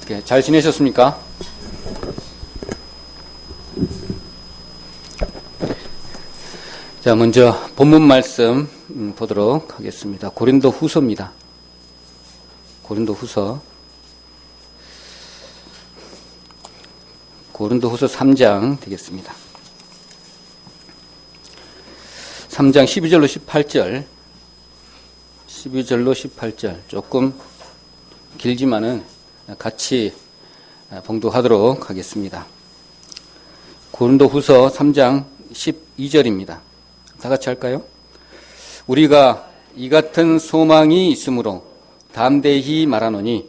잘 지내셨습니까? 자, 먼저 본문 말씀 보도록 하겠습니다. 고린도 후서입니다. 고린도 후서 3장 되겠습니다. 3장 12절로 18절, 12절로 18절 조금 길지만은 같이 봉독하도록 하겠습니다. 고린도 후서 3장 12절입니다. 다 같이 할까요? 우리가 이 같은 소망이 있으므로 담대히 말하노니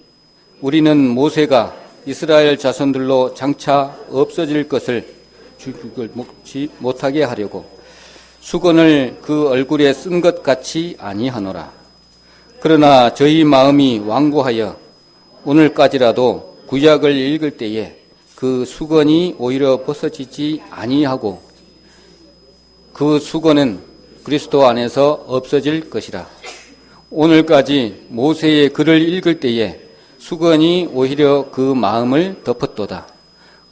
우리는 모세가 이스라엘 자손들로 장차 없어질 것을 죽을 먹지 못하게 하려고 수건을 그 얼굴에 쓴 것 같이 아니하노라. 그러나 저희 마음이 완고하여 오늘까지라도 구약을 읽을 때에 그 수건이 오히려 벗어지지 아니하고 그 수건은 그리스도 안에서 없어질 것이라. 오늘까지 모세의 글을 읽을 때에 수건이 오히려 그 마음을 덮었도다.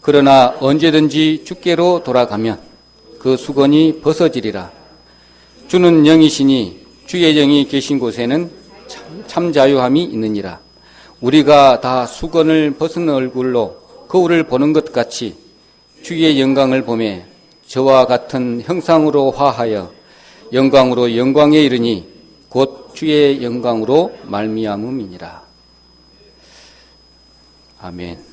그러나 언제든지 주께로 돌아가면 그 수건이 벗어지리라. 주는 영이시니 주의 영이 계신 곳에는 참 자유함이 있느니라. 우리가 다 수건을 벗은 얼굴로 거울을 보는 것 같이 주의 영광을 보며 저와 같은 형상으로 화하여 영광으로 영광에 이르니 곧 주의 영광으로 말미암음이니라. 아멘.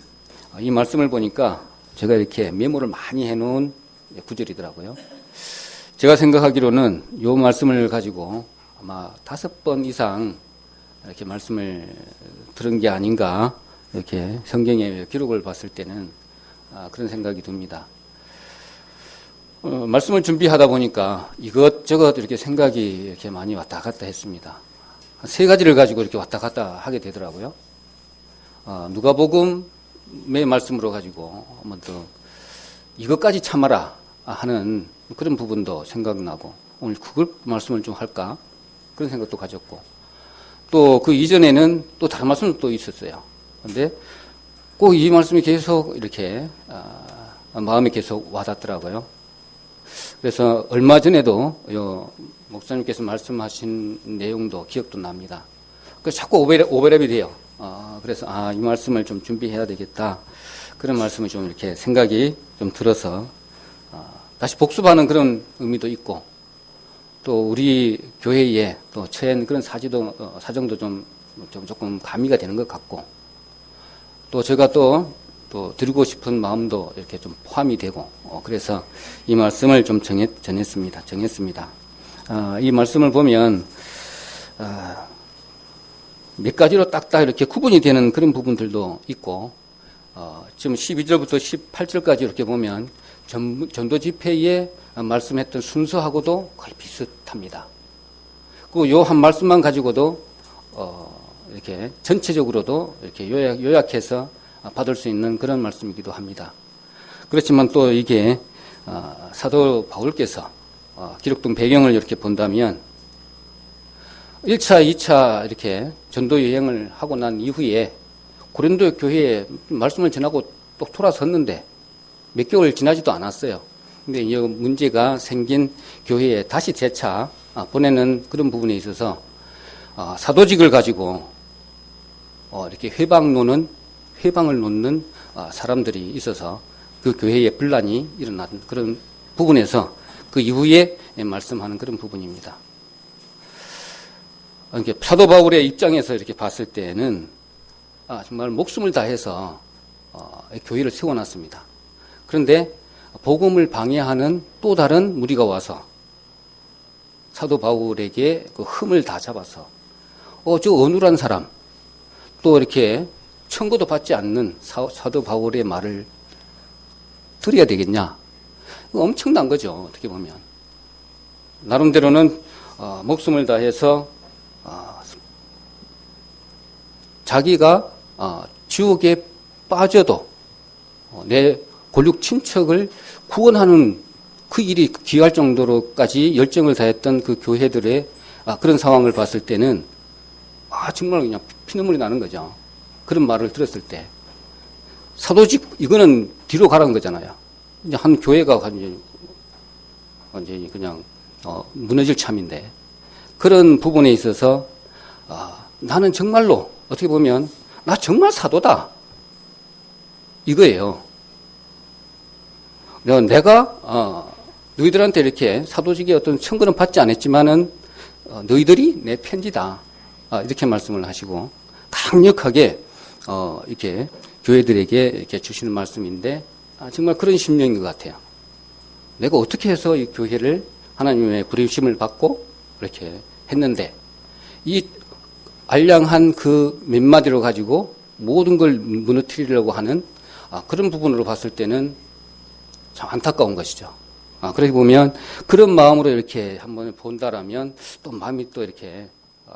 이 말씀을 보니까 제가 이렇게 메모를 많이 해놓은 구절이더라고요. 제가 생각하기로는 이 말씀을 가지고 아마 5번 이상 이렇게 말씀을 들은 게 아닌가, 이렇게 성경의 기록을 봤을 때는 그런 생각이 듭니다. 말씀을 준비하다 보니까 이것저것 이렇게 생각이 이렇게 많이 왔다 갔다 했습니다. 3가지를 가지고 이렇게 왔다 갔다 하게 되더라고요. 누가복음의 말씀으로 가지고 한번 더 이것까지 참아라 하는 그런 부분도 생각나고 오늘 그걸 말씀을 좀 할까 그런 생각도 가졌고 또 그 이전에는 또 다른 말씀도 또 있었어요. 그런데 꼭 이 말씀이 계속 이렇게 마음에 계속 와닿더라고요. 그래서 얼마 전에도 목사님께서 말씀하신 내용도 기억도 납니다. 그래서 자꾸 오버랩이 돼요. 그래서 이 말씀을 좀 준비해야 되겠다. 그런 말씀이 좀 이렇게 생각이 좀 들어서 다시 복습하는 그런 의미도 있고 또 우리 교회에 또 처한 그런 사정도 좀 조금 가미가 되는 것 같고 또 제가 또 드리고 싶은 마음도 이렇게 좀 포함이 되고 그래서 이 말씀을 좀 정했습니다. 이 말씀을 보면 몇 가지로 딱딱 이렇게 구분이 되는 그런 부분들도 있고 지금 12절부터 18절까지 이렇게 보면 전도 집회에 말씀했던 순서하고도 거의 비슷합니다. 그리고 요 한 말씀만 가지고도 이렇게 전체적으로도 이렇게 요약해서 받을 수 있는 그런 말씀이기도 합니다. 그렇지만 또 이게 사도 바울께서 기록된 배경을 이렇게 본다면 1차, 2차 이렇게 전도 여행을 하고 난 이후에 고린도 교회에 말씀을 전하고 또 돌아섰는데 몇 개월 지나지도 않았어요. 근데 이 문제가 생긴 교회에 다시 재차 보내는 그런 부분에 있어서 사도직을 가지고 이렇게 회방을 놓는 사람들이 있어서 그 교회에 분란이 일어난 그런 부분에서 그 이후에 말씀하는 그런 부분입니다. 이렇게 사도 바울의 입장에서 이렇게 봤을 때는 정말 목숨을 다해서 교회를 세워놨습니다. 그런데 복음을 방해하는 또 다른 무리가 와서 사도 바울에게 그 흠을 다 잡아서 저 어눌한 사람 또 이렇게 청구도 받지 않는 사도 바울의 말을 들어야 되겠냐? 엄청난 거죠. 어떻게 보면 나름대로는 목숨을 다해서 자기가 지옥에 빠져도 내 골육 친척을 구원하는 그 일이 귀할 정도로까지 열정을 다했던 그 교회들의 그런 상황을 봤을 때는 정말 그냥 피눈물이 나는 거죠. 그런 말을 들었을 때. 사도직, 이거는 뒤로 가라는 거잖아요. 이제 한 교회가 완전히 그냥, 무너질 참인데, 그런 부분에 있어서, 나는 정말로, 어떻게 보면, 나 정말 사도다. 이거예요. 내가, 너희들한테 이렇게 사도직의 어떤 청구는 받지 않았지만은, 너희들이 내 편지다. 이렇게 말씀을 하시고, 강력하게, 이렇게 교회들에게 이렇게 주시는 말씀인데, 정말 그런 심령인 것 같아요. 내가 어떻게 해서 이 교회를 하나님의 부르심을 받고 이렇게 했는데, 이 알량한 그 몇 마디로 가지고 모든 걸 무너뜨리려고 하는 그런 부분으로 봤을 때는 참 안타까운 것이죠. 그렇게 보면 그런 마음으로 이렇게 한번 본다라면 또 마음이 또 이렇게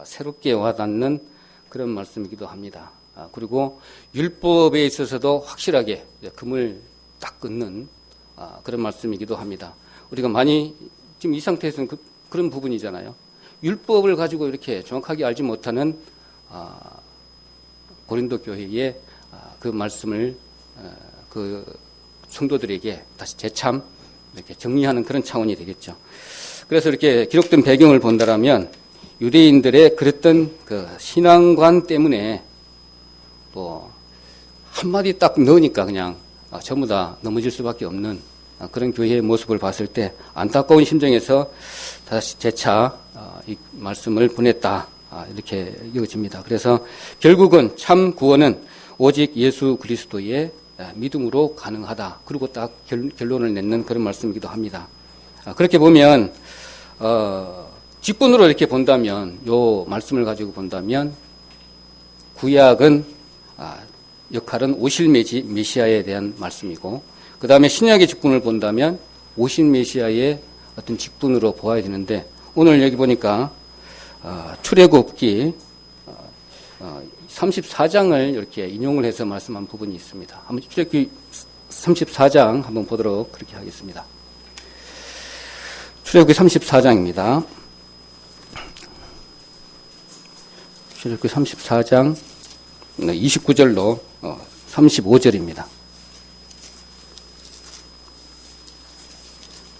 새롭게 와닿는 그런 말씀이기도 합니다. 그리고 율법에 있어서도 확실하게 금을 딱 끊는 그런 말씀이기도 합니다. 우리가 많이 지금 이 상태에서는 그런 부분이잖아요. 율법을 가지고 이렇게 정확하게 알지 못하는 고린도 교회의 그 말씀을 그 성도들에게 다시 재참 이렇게 정리하는 그런 차원이 되겠죠. 그래서 이렇게 기록된 배경을 본다라면 유대인들의 그랬던 그 신앙관 때문에 또 한마디 딱 넣으니까 그냥 전부 다 넘어질 수밖에 없는 그런 교회의 모습을 봤을 때 안타까운 심정에서 다시 재차 이 말씀을 보냈다. 이렇게 이어집니다. 그래서 결국은 참 구원은 오직 예수 그리스도의 믿음으로 가능하다. 그리고 딱 결론을 맺는 그런 말씀이기도 합니다. 그렇게 보면 직분으로 이렇게 본다면 요 말씀을 가지고 본다면 구약은 역할은 오실 메시아에 대한 말씀이고 그 다음에 신약의 직분을 본다면 오실 메시아의 어떤 직분으로 보아야 되는데 오늘 여기 보니까 출애굽기 34장을 이렇게 인용을 해서 말씀한 부분이 있습니다. 한번 출애굽기 34장 한번 보도록 그렇게 하겠습니다. 출애굽기 34장입니다. 출애굽기 34장 29절로 35절입니다.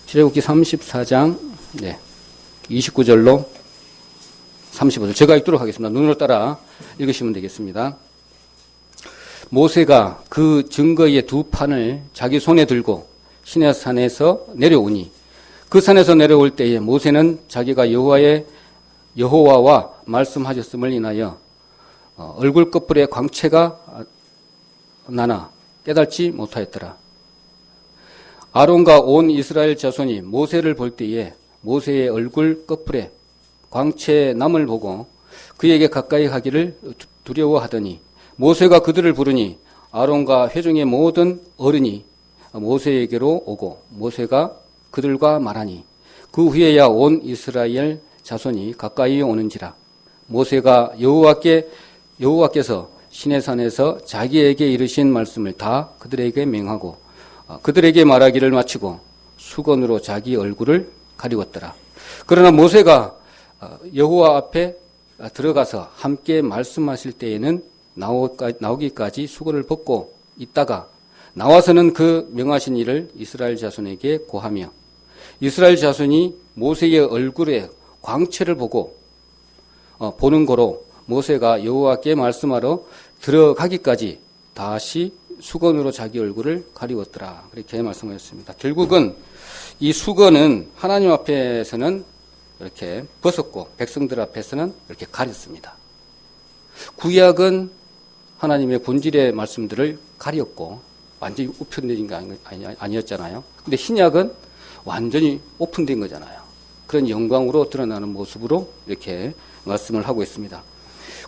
출애굽기 34장 29절로 35절 제가 읽도록 하겠습니다. 눈으로 따라 읽으시면 되겠습니다. 모세가 그 증거의 두 판을 자기 손에 들고 시내산에서 내려오니 그 산에서 내려올 때에 모세는 자기가 여호와와 말씀하셨음을 인하여 얼굴 끝불에 광채가 나나 깨닫지 못하였더라. 아론과 온 이스라엘 자손이 모세를 볼 때에 모세의 얼굴 끝불에 광채 남을 보고 그에게 가까이 하기를 두려워하더니 모세가 그들을 부르니 아론과 회중의 모든 어른이 모세에게로 오고 모세가 그들과 말하니 그 후에야 온 이스라엘 자손이 가까이 오는지라. 모세가 여호와께서 시내산에서 자기에게 이르신 말씀을 다 그들에게 명하고 그들에게 말하기를 마치고 수건으로 자기 얼굴을 가리웠더라. 그러나 모세가 여호와 앞에 들어가서 함께 말씀하실 때에는 나오기까지 수건을 벗고 있다가 나와서는 그 명하신 일을 이스라엘 자손에게 고하며 이스라엘 자손이 모세의 얼굴에 광채를 보고 보는 거로 모세가 여호와께 말씀하러 들어가기까지 다시 수건으로 자기 얼굴을 가리웠더라. 그렇게 말씀하셨습니다. 결국은 이 수건은 하나님 앞에서는 이렇게 벗었고 백성들 앞에서는 이렇게 가렸습니다. 구약은 하나님의 본질의 말씀들을 가렸고 완전히 우편된 게 아니었잖아요. 근데 신약은 완전히 오픈된 거잖아요. 그런 영광으로 드러나는 모습으로 이렇게 말씀을 하고 있습니다.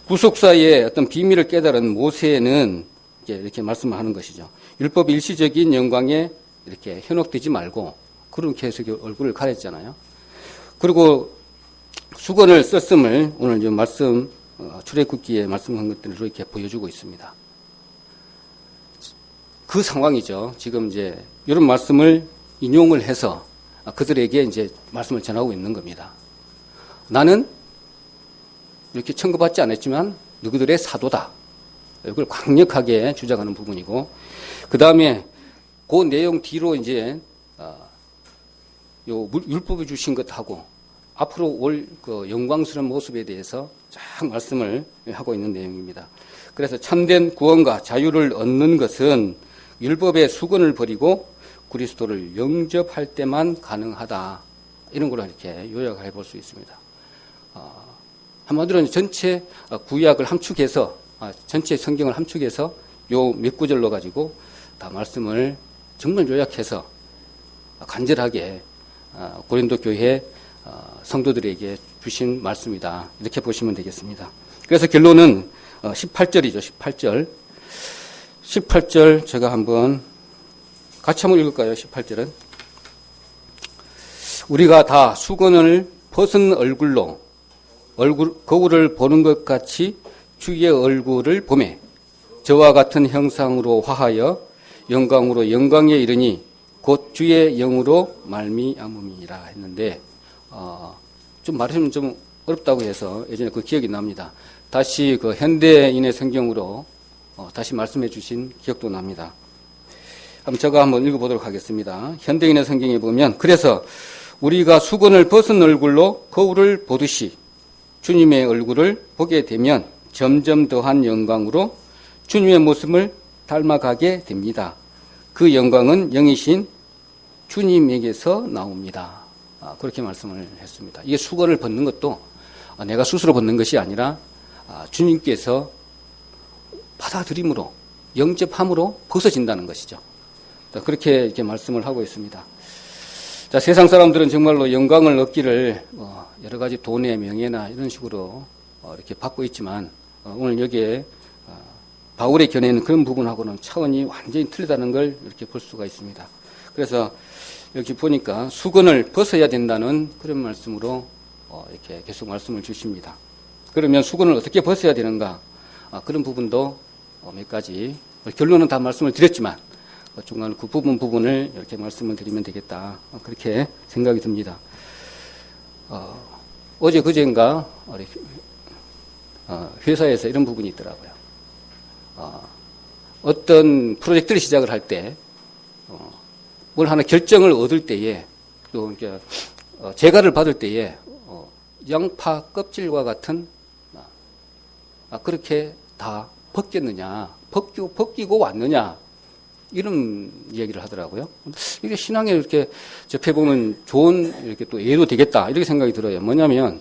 구속사의 어떤 비밀을 깨달은 모세는 이렇게 말씀을 하는 것이죠. 율법 일시적인 영광에 이렇게 현혹되지 말고 그렇게 해서 얼굴을 가렸잖아요. 그리고 수건을 썼음을 오늘 이 말씀 출애굽기에 말씀한 것들로 이렇게 보여주고 있습니다. 그 상황이죠. 지금 이제 이런 말씀을 인용을 해서 그들에게 이제 말씀을 전하고 있는 겁니다. 나는 이렇게 청구받지 않았지만 너희들의 사도다. 이걸 강력하게 주장하는 부분이고, 그 다음에 그 내용 뒤로 이제 요 율법이 주신 것하고 앞으로 올 그 영광스러운 모습에 대해서 쫙 말씀을 하고 있는 내용입니다. 그래서 참된 구원과 자유를 얻는 것은 율법의 수건을 버리고 그리스도를 영접할 때만 가능하다. 이런 걸로 이렇게 요약해 볼 수 있습니다. 한마디로 전체 구약을 함축해서, 전체 성경을 함축해서 요 몇 구절로 가지고 다 말씀을 정말 요약해서 간절하게 고린도 교회 성도들에게 주신 말씀이다. 이렇게 보시면 되겠습니다. 그래서 결론은 18절이죠. 18절 제가 한번 같이 한번 읽을까요? 18절은 우리가 다 수건을 벗은 얼굴로 거울을 보는 것 같이 주의 얼굴을 보매 저와 같은 형상으로 화하여 영광으로 영광에 이르니 곧 주의 영으로 말미암음이라 했는데, 좀 말하면 좀 어렵다고 해서 예전에 그 기억이 납니다. 다시 그 현대인의 성경으로 다시 말씀해 주신 기억도 납니다. 제가 한번 읽어보도록 하겠습니다. 현대인의 성경에 보면, 그래서 우리가 수건을 벗은 얼굴로 거울을 보듯이 주님의 얼굴을 보게 되면 점점 더한 영광으로 주님의 모습을 닮아가게 됩니다. 그 영광은 영이신 주님에게서 나옵니다. 그렇게 말씀을 했습니다. 이게 수건을 벗는 것도 내가 스스로 벗는 것이 아니라 주님께서 받아들임으로, 영접함으로 벗어진다는 것이죠. 그렇게 이렇게 말씀을 하고 있습니다. 자, 세상 사람들은 정말로 영광을 얻기를 여러 가지 돈의 명예나 이런 식으로 이렇게 받고 있지만, 오늘 여기에 바울의 견해는 그런 부분하고는 차원이 완전히 틀리다는 걸 이렇게 볼 수가 있습니다. 그래서 여기 보니까 수건을 벗어야 된다는 그런 말씀으로 이렇게 계속 말씀을 주십니다. 그러면 수건을 어떻게 벗어야 되는가? 그런 부분도 몇 가지, 결론은 다 말씀을 드렸지만 중간 그 부분을 이렇게 말씀을 드리면 되겠다. 그렇게 생각이 듭니다. 어제 그제인가 회사에서 이런 부분이 있더라고요. 어떤 프로젝트를 시작을 할 때, 뭘 하나 결정을 얻을 때에, 또 재가를 받을 때에, 양파 껍질과 같은, 그렇게 다 벗겼느냐, 벗기고 왔느냐, 이런 얘기를 하더라고요. 이게 신앙에 이렇게 접해보면 좋은 이렇게 또 예로 되겠다, 이렇게 생각이 들어요. 뭐냐면,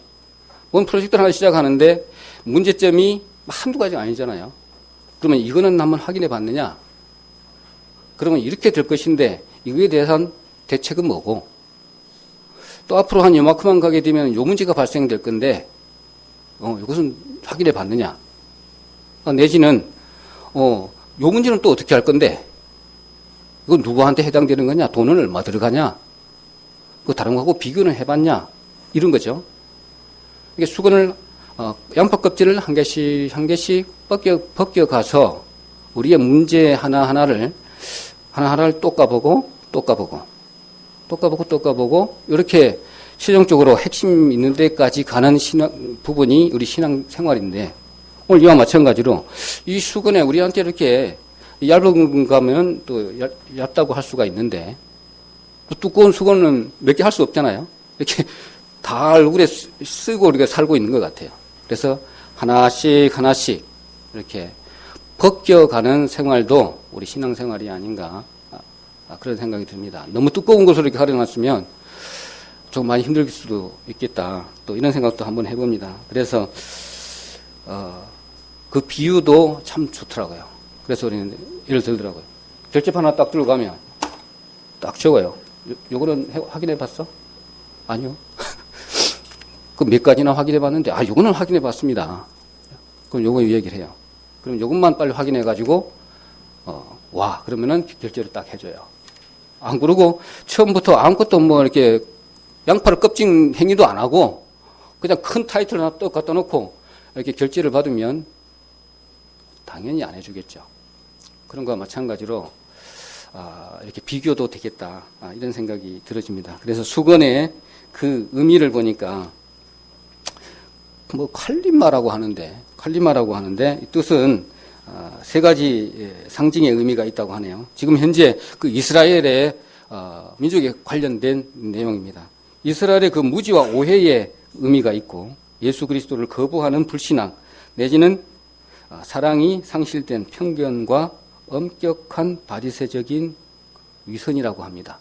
뭔 프로젝트를 하나 시작하는데 문제점이 한두 가지가 아니잖아요. 그러면 이거는 한번 확인해 봤느냐? 그러면 이렇게 될 것인데 이거에 대한 대책은 뭐고? 또 앞으로 한 요만큼만 가게 되면 요 문제가 발생될 건데 이것은 확인해 봤느냐? 내지는 요 문제는 또 어떻게 할 건데? 이건 누구한테 해당되는 거냐? 돈은 얼마 들어가냐? 그 다른 거하고 비교는 해봤냐? 이런 거죠. 이게 수건을 양파 껍질을 한 개씩 벗겨가서 우리의 문제 하나하나를 또 까보고 이렇게 최종적으로 핵심 있는 데까지 가는 부분이 우리 신앙 생활인데, 오늘 이와 마찬가지로 이 수건에 우리한테 이렇게 얇은 거면 또 얇다고 할 수가 있는데, 또 두꺼운 수건은 몇 개 할 수 없잖아요. 이렇게 다 얼굴에 쓰고 우리가 살고 있는 것 같아요. 그래서 하나씩 이렇게 벗겨가는 생활도 우리 신앙생활이 아닌가, 그런 생각이 듭니다. 너무 두꺼운 것으로 이렇게 가려놨으면 좀 많이 힘들 수도 있겠다, 또 이런 생각도 한번 해봅니다. 그래서 그 비유도 참 좋더라고요. 그래서 우리는 예를 들더라고요. 결집 하나 딱 들어가면 딱 적어요. 요거는 확인해 봤어? 아니요. 그 몇 가지나 확인해 봤는데, 요거는 확인해 봤습니다. 그럼 요거 얘기를 해요. 그럼 요것만 빨리 확인해 가지고, 그러면은 결제를 딱 해줘요. 안 그러고, 처음부터 아무것도 이렇게 양파를 껍질 행위도 안 하고, 그냥 큰 타이틀 하나 또 갖다 놓고, 이렇게 결제를 받으면, 당연히 안 해주겠죠. 그런 거와 마찬가지로, 이렇게 비교도 되겠다. 이런 생각이 들어집니다. 그래서 수건의 그 의미를 보니까, 칼리마라고 하는데 이 뜻은 세 가지 상징의 의미가 있다고 하네요. 지금 현재 그 이스라엘의 민족에 관련된 내용입니다. 이스라엘의 그 무지와 오해의 의미가 있고 예수 그리스도를 거부하는 불신앙 내지는 사랑이 상실된 편견과 엄격한 바리새적인 위선이라고 합니다.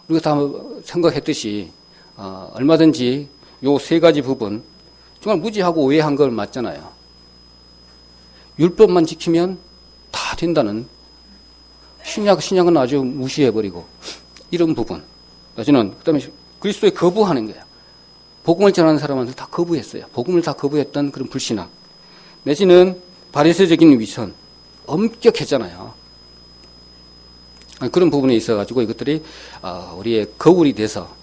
우리가 다 생각했듯이 얼마든지 요 세 가지 부분 정말 무지하고 오해한 걸 맞잖아요. 율법만 지키면 다 된다는 신약은 아주 무시해버리고 이런 부분. 그다음에 그리스도에 거부하는 거예요. 복음을 전하는 사람한테 다 거부했어요. 복음을 다 거부했던 그런 불신앙. 내지는 바리새적인 위선. 엄격했잖아요. 그런 부분에 있어가지고 이것들이 우리의 거울이 돼서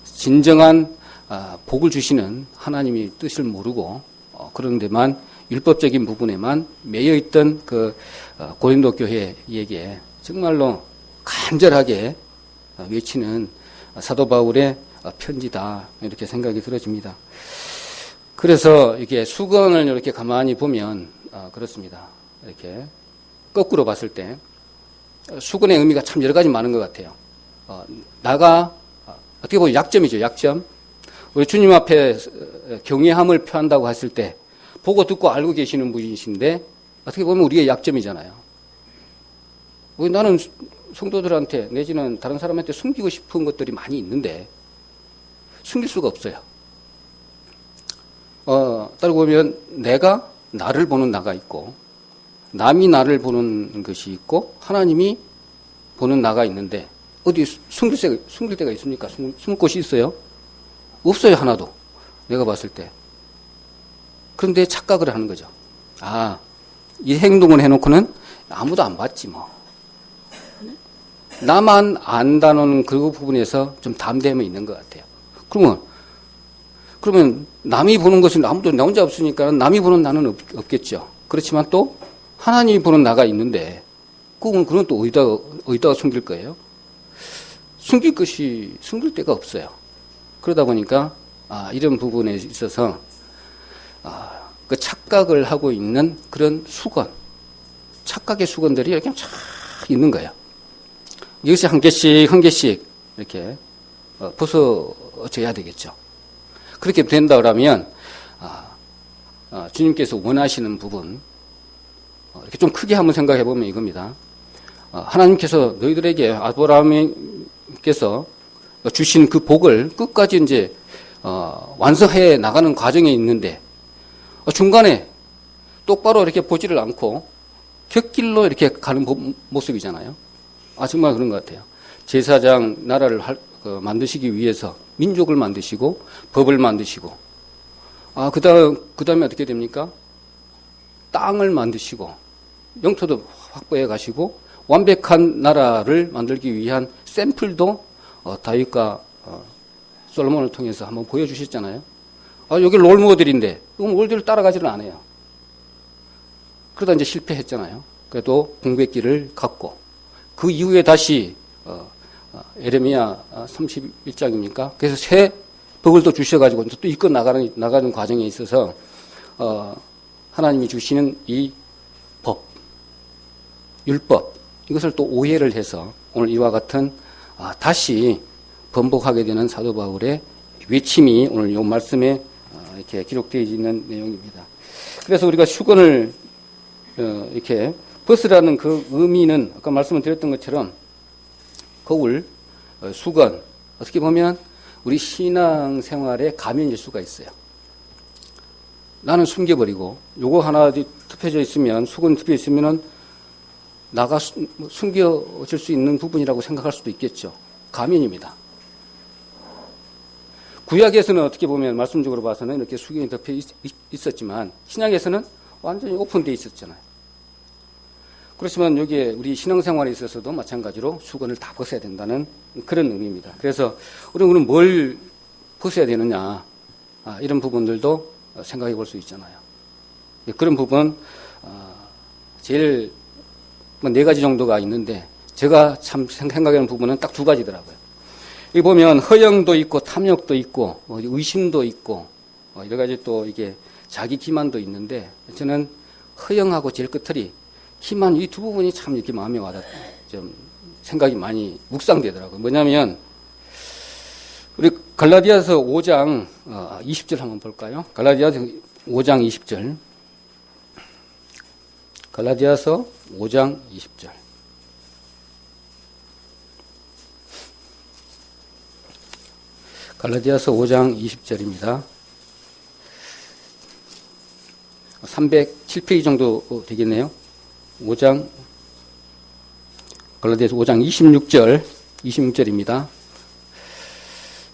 진정한 복을 주시는 하나님의 뜻을 모르고 그런 데만 율법적인 부분에만 매여 있던 그 고린도 교회에게 정말로 간절하게 외치는 사도 바울의 편지다 이렇게 생각이 들어집니다. 그래서 이게 수건을 이렇게 가만히 보면 그렇습니다. 이렇게 거꾸로 봤을 때 수건의 의미가 참 여러 가지 많은 것 같아요. 나가 어떻게 보면 약점이죠. 약점. 우리 주님 앞에 경외함을 표한다고 했을 때 보고 듣고 알고 계시는 분이신데 어떻게 보면 우리의 약점이잖아요. 나는 성도들한테 내지는 다른 사람한테 숨기고 싶은 것들이 많이 있는데 숨길 수가 없어요. 따르고 보면 내가 나를 보는 나가 있고 남이 나를 보는 것이 있고 하나님이 보는 나가 있는데 어디 숨길 데가 있습니까? 숨을 곳이 있어요? 없어요. 하나도. 내가 봤을 때. 그런데 착각을 하는 거죠. 이 행동을 해놓고는 아무도 안 봤지 뭐. 나만 안다는 그 부분에서 좀 담대함이 있는 것 같아요. 그러면 남이 보는 것은 아무도 나 혼자 없으니까 남이 보는 나는 없겠죠. 그렇지만 또 하나님이 보는 나가 있는데 그건 또 어디다가 숨길 거예요? 숨길 데가 없어요. 그러다 보니까 이런 부분에 있어서 그 착각을 하고 있는 그런 수건, 착각의 수건들이 이렇게 쫙 있는 거예요. 여기서 한 개씩 이렇게 벗어져야 되겠죠. 그렇게 된다 그러면 주님께서 원하시는 부분 이렇게 좀 크게 한번 생각해 보면 이겁니다. 하나님께서 너희들에게 아브라함께서 주신 그 복을 끝까지 이제 완성해 나가는 과정에 있는데 중간에 똑바로 이렇게 보지를 않고 곁길로 이렇게 가는 모습이잖아요. 정말 그런 것 같아요. 제사장 나라를 만드시기 위해서 민족을 만드시고 법을 만드시고 그다음에 어떻게 됩니까? 땅을 만드시고 영토도 확보해 가시고 완벽한 나라를 만들기 위한 샘플도 다윗과 솔로몬을 통해서 한번 보여주셨잖아요. 여기 롤모델인데 롤모델을 따라가지는 않아요. 그러다 이제 실패했잖아요. 그래도 공백기를 갖고 그 이후에 다시 에레미야 31장입니까? 그래서 새 법을 또 주셔가지고 또 이끌어 나가는 과정에 있어서 하나님이 주시는 이 법, 율법 이것을 또 오해를 해서 오늘 이와 같은 다시 번복하게 되는 사도 바울의 외침이 오늘 이 말씀에 이렇게 기록되어 있는 내용입니다. 그래서 우리가 수건을 이렇게 벗으라는 그 의미는 아까 말씀을 드렸던 것처럼 거울, 수건 어떻게 보면 우리 신앙생활의 가면일 수가 있어요. 나는 숨겨버리고 요거 하나 덮여져 있으면 수건 덮여 있으면은 나가 숨겨질 수 있는 부분이라고 생각할 수도 있겠죠. 가면입니다. 구약에서는 어떻게 보면 말씀적으로 봐서는 이렇게 수건이 덮여 있었지만 신약에서는 완전히 오픈되어 있었잖아요. 그렇지만 여기에 우리 신앙생활에 있어서도 마찬가지로 수건을 다 벗어야 된다는 그런 의미입니다. 그래서 우리는 뭘 벗어야 되느냐 이런 부분들도 생각해 볼 수 있잖아요. 그런 부분 제일 네 가지 정도가 있는데 제가 참 생각하는 부분은 딱 두 가지더라고요. 여기 보면 허영도 있고 탐욕도 있고 의심도 있고 여러 가지 또 이게 자기 기만도 있는데 저는 허영하고 제일 끝털이 기만 이 두 부분이 참 이렇게 마음에 와닿 좀 생각이 많이 묵상되더라고요. 뭐냐면 우리 갈라디아서 5장 20절 한번 볼까요? 갈라디아서 5장 20절. 갈라디아서 5장 20절. 갈라디아서 5장 20절입니다. 307페이지 정도 되겠네요. 5장, 갈라디아서 5장 26절입니다.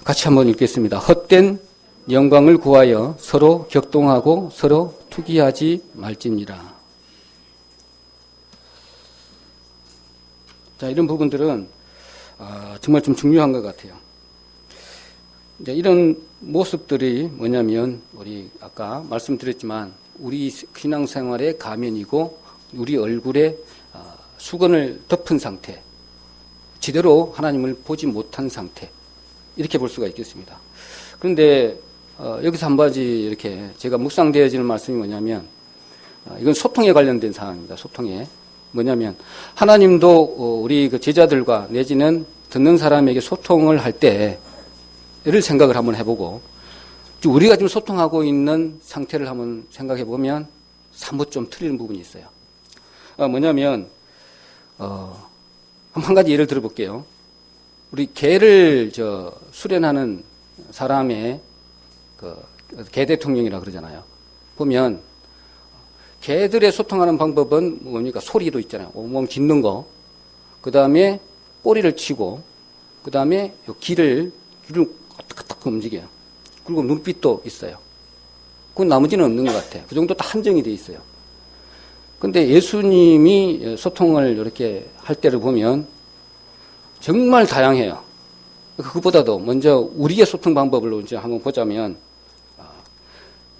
같이 한번 읽겠습니다. 헛된 영광을 구하여 서로 격동하고 서로 투기하지 말지니라. 자, 이런 부분들은 정말 좀 중요한 것 같아요. 이제 이런 모습들이 뭐냐면 우리 아까 말씀드렸지만 우리 신앙생활의 가면이고 우리 얼굴에 수건을 덮은 상태, 제대로 하나님을 보지 못한 상태, 이렇게 볼 수가 있겠습니다. 그런데 여기서 한 가지 이렇게 제가 묵상되어지는 말씀이 뭐냐면 이건 소통에 관련된 사항입니다. 소통에 뭐냐면 하나님도 우리 그 제자들과 내지는 듣는 사람에게 소통을 할 때를 생각을 한번 해보고 우리가 지금 소통하고 있는 상태를 한번 생각해 보면 사뭇 좀 틀리는 부분이 있어요. 뭐냐면 한 가지 예를 들어볼게요. 우리 개를 수련하는 사람의 개 대통령이라 그러잖아요. 보면 개들의 소통하는 방법은 뭡니까? 소리도 있잖아요. 엉엉 짖는 거. 그 다음에 꼬리를 치고, 그 다음에 귀를 까딱까딱 움직여요. 그리고 눈빛도 있어요. 그 나머지는 없는 것 같아요. 그 정도 다 한정이 돼 있어요. 근데 예수님이 소통을 이렇게 할 때를 보면 정말 다양해요. 그것보다도 먼저 우리의 소통 방법을 이제 한번 보자면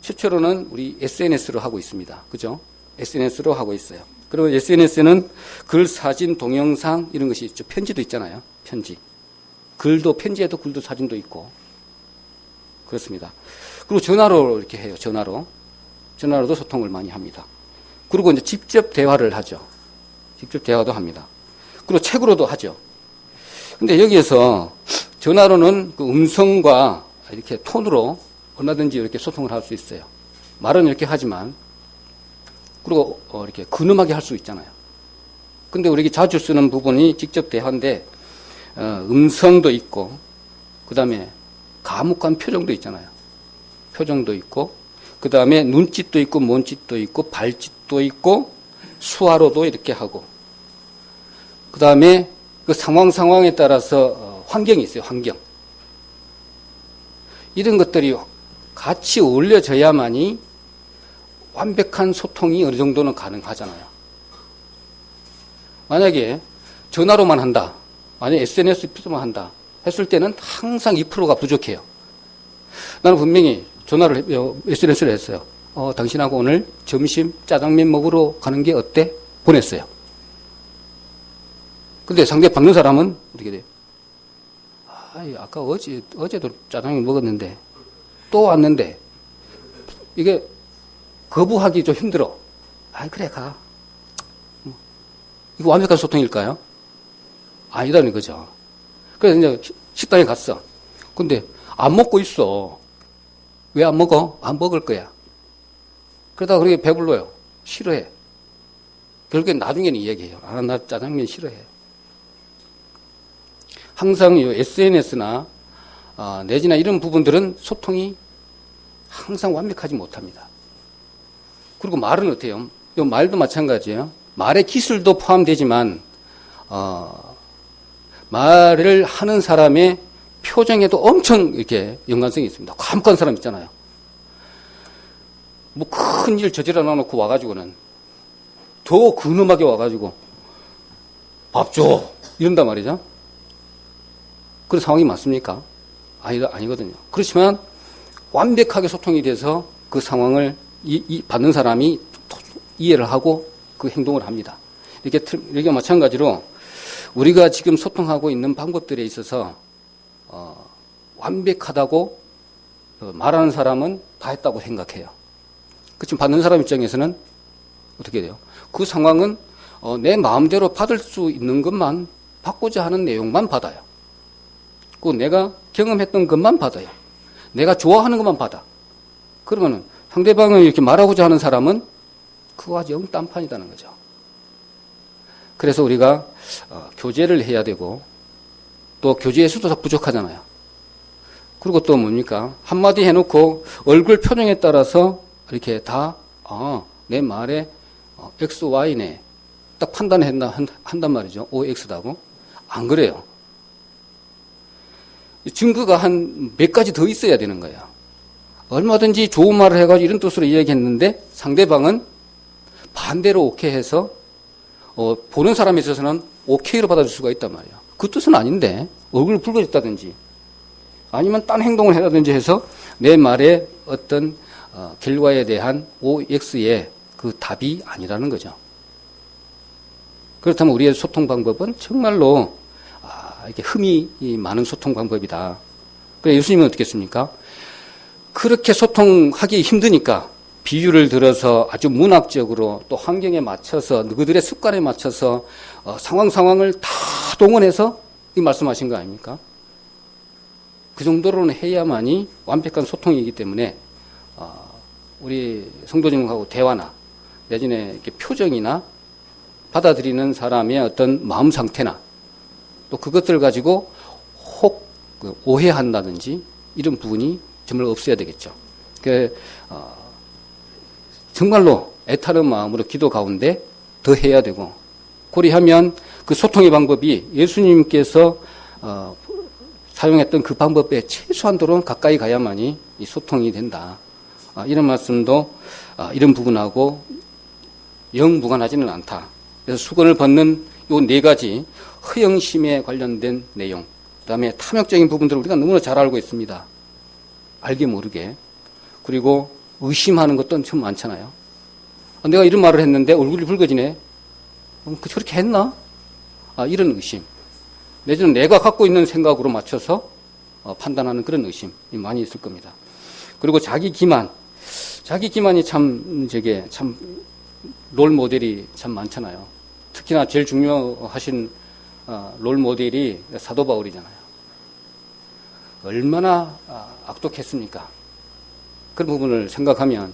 최초로는 우리 SNS로 하고 있습니다. 그죠? SNS로 하고 있어요. 그리고 SNS는 글, 사진, 동영상 이런 것이 있죠. 편지도 있잖아요. 편지. 글도 편지에도 글도 사진도 있고 그렇습니다. 그리고 전화로 이렇게 해요. 전화로도 소통을 많이 합니다. 그리고 이제 직접 대화를 하죠. 직접 대화도 합니다. 그리고 책으로도 하죠. 근데 여기에서 전화로는 그 음성과 이렇게 톤으로 얼마든지 이렇게 소통을 할 수 있어요. 말은 이렇게 하지만, 그리고 이렇게 근엄하게 할 수 있잖아요. 근데 우리가 자주 쓰는 부분이 직접 대화인데, 음성도 있고, 그 다음에 과묵한 표정도 있잖아요. 표정도 있고, 그 다음에 눈짓도 있고, 몸짓도 있고, 발짓도 있고, 수화로도 이렇게 하고, 그 다음에 그 상황에 따라서 환경이 있어요, 환경. 이런 것들이 같이 어울려져야만이 완벽한 소통이 어느 정도는 가능하잖아요. 만약에 전화로만 한다, 만약에 SNS로만 한다 했을 때는 항상 2%가 부족해요. 나는 분명히 SNS를 했어요. 당신하고 오늘 점심 짜장면 먹으러 가는 게 어때? 보냈어요. 근데 상대 받는 사람은 어떻게 돼요? 아까 어제도 짜장면 먹었는데 또 왔는데 이게 거부하기 좀 힘들어. 그래 가. 이거 완벽한 소통일까요? 아니라는 거죠. 그래서 이제 식당에 갔어. 근데 안 먹고 있어. 왜 안 먹어? 안 먹을 거야. 그러다가 그렇게 배불러요. 싫어해. 결국엔 나중에는 이야기해요. 나 짜장면 싫어해. 항상 이 SNS나 내지나 이런 부분들은 소통이 항상 완벽하지 못합니다. 그리고 말은 어때요? 이 말도 마찬가지예요. 말의 기술도 포함되지만 말을 하는 사람의 표정에도 엄청 이렇게 연관성이 있습니다. 과묵한 사람 있잖아요. 뭐 큰 일 저질러 놔놓고 와가지고는 더 근엄하게 와가지고 밥 줘 이런단 말이죠. 그런 상황이 맞습니까? 아니거든요. 그렇지만 완벽하게 소통이 돼서 그 상황을 받는 사람이 이해를 하고 그 행동을 합니다. 이렇게 마찬가지로 우리가 지금 소통하고 있는 방법들에 있어서 완벽하다고 말하는 사람은 다 했다고 생각해요. 그 지금 받는 사람 입장에서는 어떻게 돼요? 그 상황은 내 마음대로 받을 수 있는 것만 받고자 하는 내용만 받아요. 그 내가 경험했던 것만 받아요. 내가 좋아하는 것만 받아. 그러면은 상대방을 이렇게 말하고자 하는 사람은 그거 아주 영 딴판이라는 거죠. 그래서 우리가 교제를 해야 되고 또 교제에서도 다 부족하잖아요. 그리고 또 뭡니까? 한마디 해놓고 얼굴 표정에 따라서 이렇게 다 내 말에 X, Y네 딱 한단 말이죠. OX다고. 안 그래요. 증거가 한 몇 가지 더 있어야 되는 거예요. 얼마든지 좋은 말을 해가지고 이런 뜻으로 이야기했는데 상대방은 반대로 오케이 해서 보는 사람에 있어서는 오케이로 받아줄 수가 있단 말이에요. 그 뜻은 아닌데 얼굴을 붉어졌다든지 아니면 딴 행동을 해라든지 해서 내 말에 어떤 결과에 대한 OX의 그 답이 아니라는 거죠. 그렇다면 우리의 소통 방법은 정말로 이렇게 흠이 많은 소통 방법이다. 그래 예수님은 어떻게 했습니까? 그렇게 소통하기 힘드니까 비유를 들어서 아주 문학적으로 또 환경에 맞춰서 그들의 습관에 맞춰서 상황을 다 동원해서 이 말씀하신 거 아닙니까? 그 정도로는 해야만이 완벽한 소통이기 때문에 우리 성도님하고 대화나 내지는 이렇게 표정이나 받아들이는 사람의 어떤 마음 상태나 또 그것들을 가지고 혹 오해한다든지 이런 부분이 정말 없어야 되겠죠. 정말로 애타는 마음으로 기도 가운데 더 해야 되고 고리하면 그 소통의 방법이 예수님께서 사용했던 그 방법에 최소한도로 가까이 가야만이 이 소통이 된다. 이런 말씀도 이런 부분하고 영 무관하지는 않다. 그래서 수건을 벗는 요 네 가지 허영심에 관련된 내용, 그다음에 탐욕적인 부분들을 우리가 너무나 잘 알고 있습니다. 알게 모르게. 그리고 의심하는 것도 엄청 많잖아요. 내가 이런 말을 했는데 얼굴이 붉어지네. 저렇게 했나? 이런 의심. 내지는 내가 갖고 있는 생각으로 맞춰서 판단하는 그런 의심이 많이 있을 겁니다. 그리고 자기 기만. 자기 기만이 참 롤 모델이 참 많잖아요. 특히나 제일 중요하신 롤 모델이 사도 바울이잖아요. 얼마나 악독했습니까? 그런 부분을 생각하면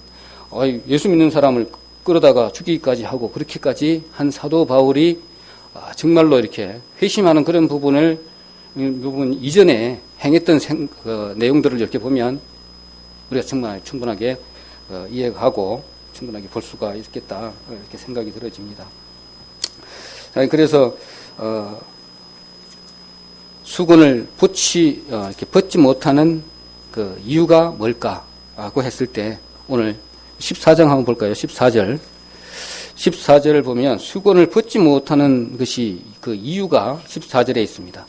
예수 믿는 사람을 끌어다가 죽이기까지 하고 그렇게까지 한 사도 바울이 정말로 이렇게 회심하는 그런 부분 이전에 행했던 내용들을 이렇게 보면 우리가 정말 충분하게 이해하고 충분하게 볼 수가 있겠다 이렇게 생각이 들어집니다. 그래서 수건을 이렇게 벗지 못하는 그 이유가 뭘까라고 했을 때 오늘 14장 한번 볼까요? 14절. 14절을 보면 수건을 벗지 못하는 것이 그 이유가 14절에 있습니다.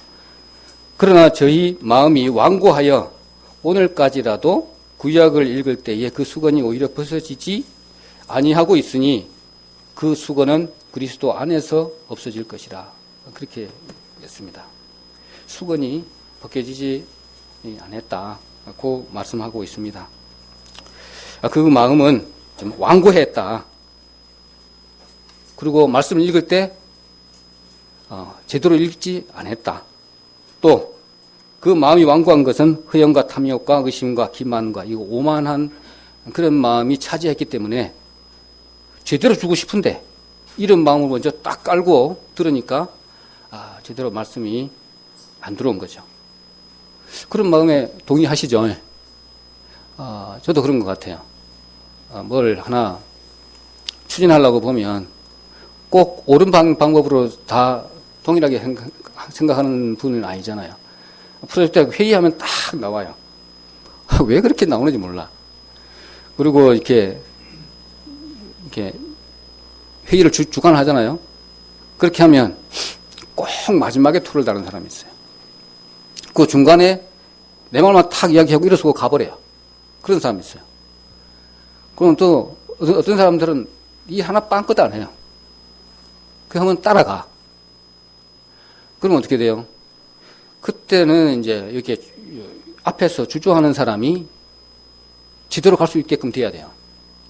그러나 저희 마음이 완고하여 오늘까지라도 구약을 읽을 때에 그 수건이 오히려 벗어지지 아니하고 있으니 그 수건은 그리스도 안에서 없어질 것이라. 그렇게 했습니다. 수건이 벗겨지지 않았다고 말씀하고 있습니다. 그 마음은 좀 완고했다. 그리고 말씀을 읽을 때 제대로 읽지 않았다. 또 그 마음이 완고한 것은 허영과 탐욕과 의심과 기만과 이 오만한 그런 마음이 차지했기 때문에 제대로 주고 싶은데 이런 마음을 먼저 딱 깔고 들으니까 제대로 말씀이 안 들어온 거죠. 그런 마음에 동의하시죠? 저도 그런 것 같아요. 뭘 하나 추진하려고 보면 꼭 옳은 방법으로 다 동일하게 생각하는 분은 아니잖아요. 프로젝트 회의하면 딱 나와요. 왜 그렇게 나오는지 몰라. 그리고 이렇게 회의를 주관하잖아요. 그렇게 하면 꼭 마지막에 토를 다는 사람이 있어요. 그 중간에 내 말만 탁 이야기하고 일어서고 가버려요. 그런 사람이 있어요. 그럼 또 어떤 사람들은 이 하나 빵긋 안 해요. 그 하면 따라가. 그러면 어떻게 돼요? 그때는 이제 이렇게 앞에서 주조하는 사람이 제대로 갈 수 있게끔 돼야 돼요.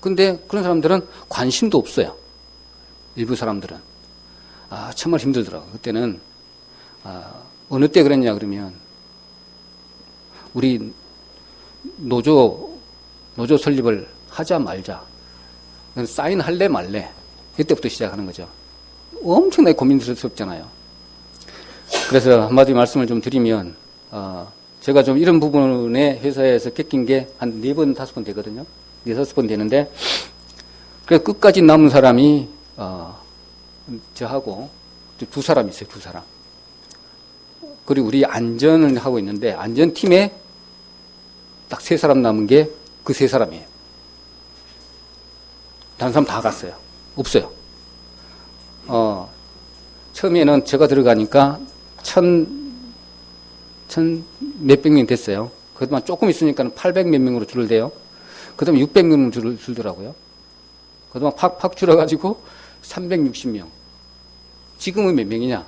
근데 그런 사람들은 관심도 없어요. 일부 사람들은. 정말 힘들더라고요. 그때는, 어느 때 그랬냐 그러면, 우리 노조 설립을 하자 말자. 사인할래 말래. 이때부터 시작하는 거죠. 엄청나게 고민스럽잖아요. 그래서 한마디 말씀을 좀 드리면, 제가 좀 이런 부분에 회사에서 겪인 게 한 4번, 5번 되거든요. 4, 5번 되는데, 그래서 끝까지 남은 사람이, 저하고 2사람 있어요, 2사람. 그리고 우리 안전을 하고 있는데, 안전팀에 딱 3사람 남은 게 그 3사람이에요. 다른 사람 다 갔어요. 없어요. 처음에는 제가 들어가니까 몇백 명 됐어요. 그동안 조금 있으니까 800 몇 명으로 줄어대요. 그 다음에 600명으로 줄더라고요. 그동안 팍팍 줄어가지고 360명. 지금은 몇 명이냐?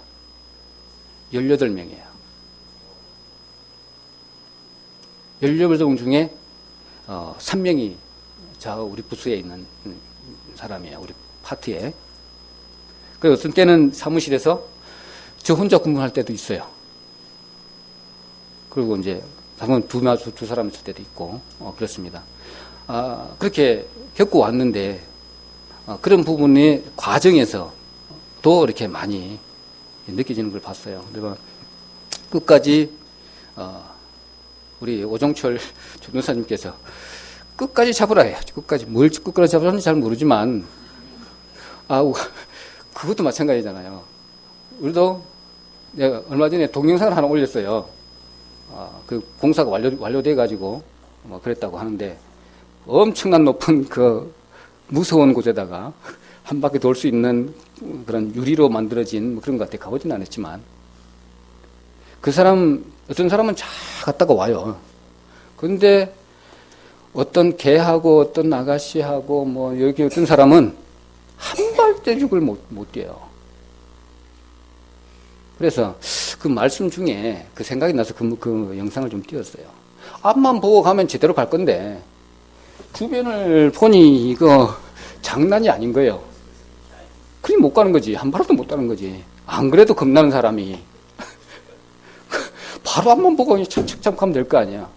18명이에요. 18명 중에 3명이 우리 부서에 있는 사람이에요. 우리 파트에. 그래서 어떤 때는 사무실에서 저 혼자 근무할 때도 있어요. 그리고 이제 당연 두 사람 있을 때도 있고 그렇습니다. 그렇게 겪고 왔는데 그런 부분의 과정에서 또 이렇게 많이 느껴지는 걸 봤어요. 그래서 끝까지 우리 오종철 전도사님께서 끝까지 잡으라 해요. 끝까지 뭘 끝까지 잡으라는지 잘 모르지만 그것도 마찬가지잖아요. 우리도 내가 얼마 전에 동영상을 하나 올렸어요. 그 공사가 완료돼 가지고 그랬다고 하는데 엄청난 높은 그 무서운 곳에다가 한 바퀴 돌 수 있는 그런 유리로 만들어진 그런 것 같아. 가보진 않았지만 어떤 사람은 잘 갔다가 와요. 그런데 어떤 개하고 어떤 아가씨하고 여기 어떤 사람은 한 발대죽을 못 뛰어요. 그래서 그 말씀 중에 그 생각이 나서 그 영상을 좀 띄웠어요. 앞만 보고 가면 제대로 갈 건데 주변을 보니 이거 장난이 아닌 거예요. 그럼 못 가는 거지. 한 발도 못 가는 거지. 안 그래도 겁나는 사람이 바로 앞만 보고 착착 가면 될 거 아니야.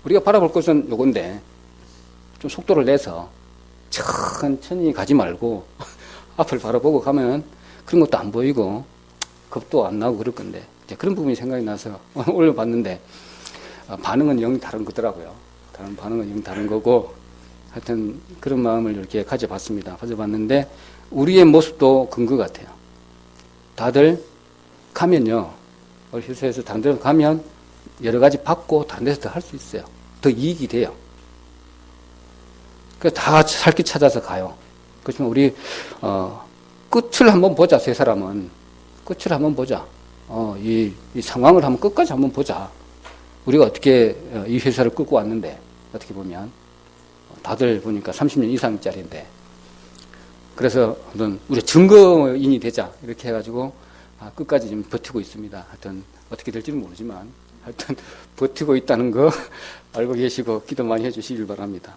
우리가 바라볼 것은 요건데 좀 속도를 내서 천천히 가지 말고 앞을 바라보고 가면 그런 것도 안 보이고 겁도 안 나고 그럴 건데 이제 그런 부분이 생각이 나서 올려봤는데 반응은 영 다른 거더라고요. 반응은 영 다른 거고 하여튼 그런 마음을 이렇게 가져봤는데 우리의 모습도 그런 것 같아요. 다들 가면요. 우리 회사에서 다른 데로 가면 여러 가지 받고 다른 데서 더 할 수 있어요. 더 이익이 돼요. 그래서 다 살 길 찾아서 가요. 그렇지만 우리 끝을 한번 보자. 3사람은 끝을 한번 보자. 이 상황을 한번 끝까지 한번 보자. 우리가 어떻게 이 회사를 끌고 왔는데 어떻게 보면 다들 보니까 30년 이상짜리인데 그래서 우리 증거인이 되자 이렇게 해가지고 끝까지 좀 버티고 있습니다. 하여튼 어떻게 될지는 모르지만 하여튼 버티고 있다는 거 알고 계시고 기도 많이 해주시길 바랍니다.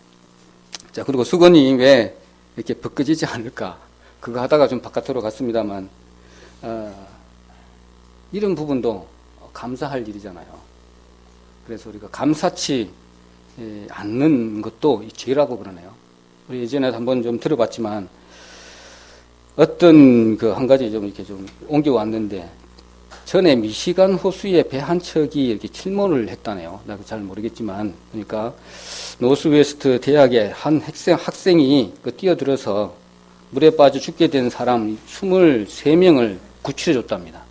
자, 그리고 수건이 왜 이렇게 벗겨지지 않을까? 그거 하다가 좀 바깥으로 갔습니다만 이런 부분도 감사할 일이잖아요. 그래서 우리가 감사치 않는 것도 죄라고 그러네요. 우리 예전에 한번 좀 들어봤지만 어떤 한 가지 좀 이렇게 좀 옮겨왔는데 전에 미시간 호수에 배 한 척이 이렇게 침몰을 했다네요. 나도 잘 모르겠지만 그러니까 노스웨스트 대학의 한 학생이 뛰어들어서 물에 빠져 죽게 된 사람 23명을 구출해 줬답니다.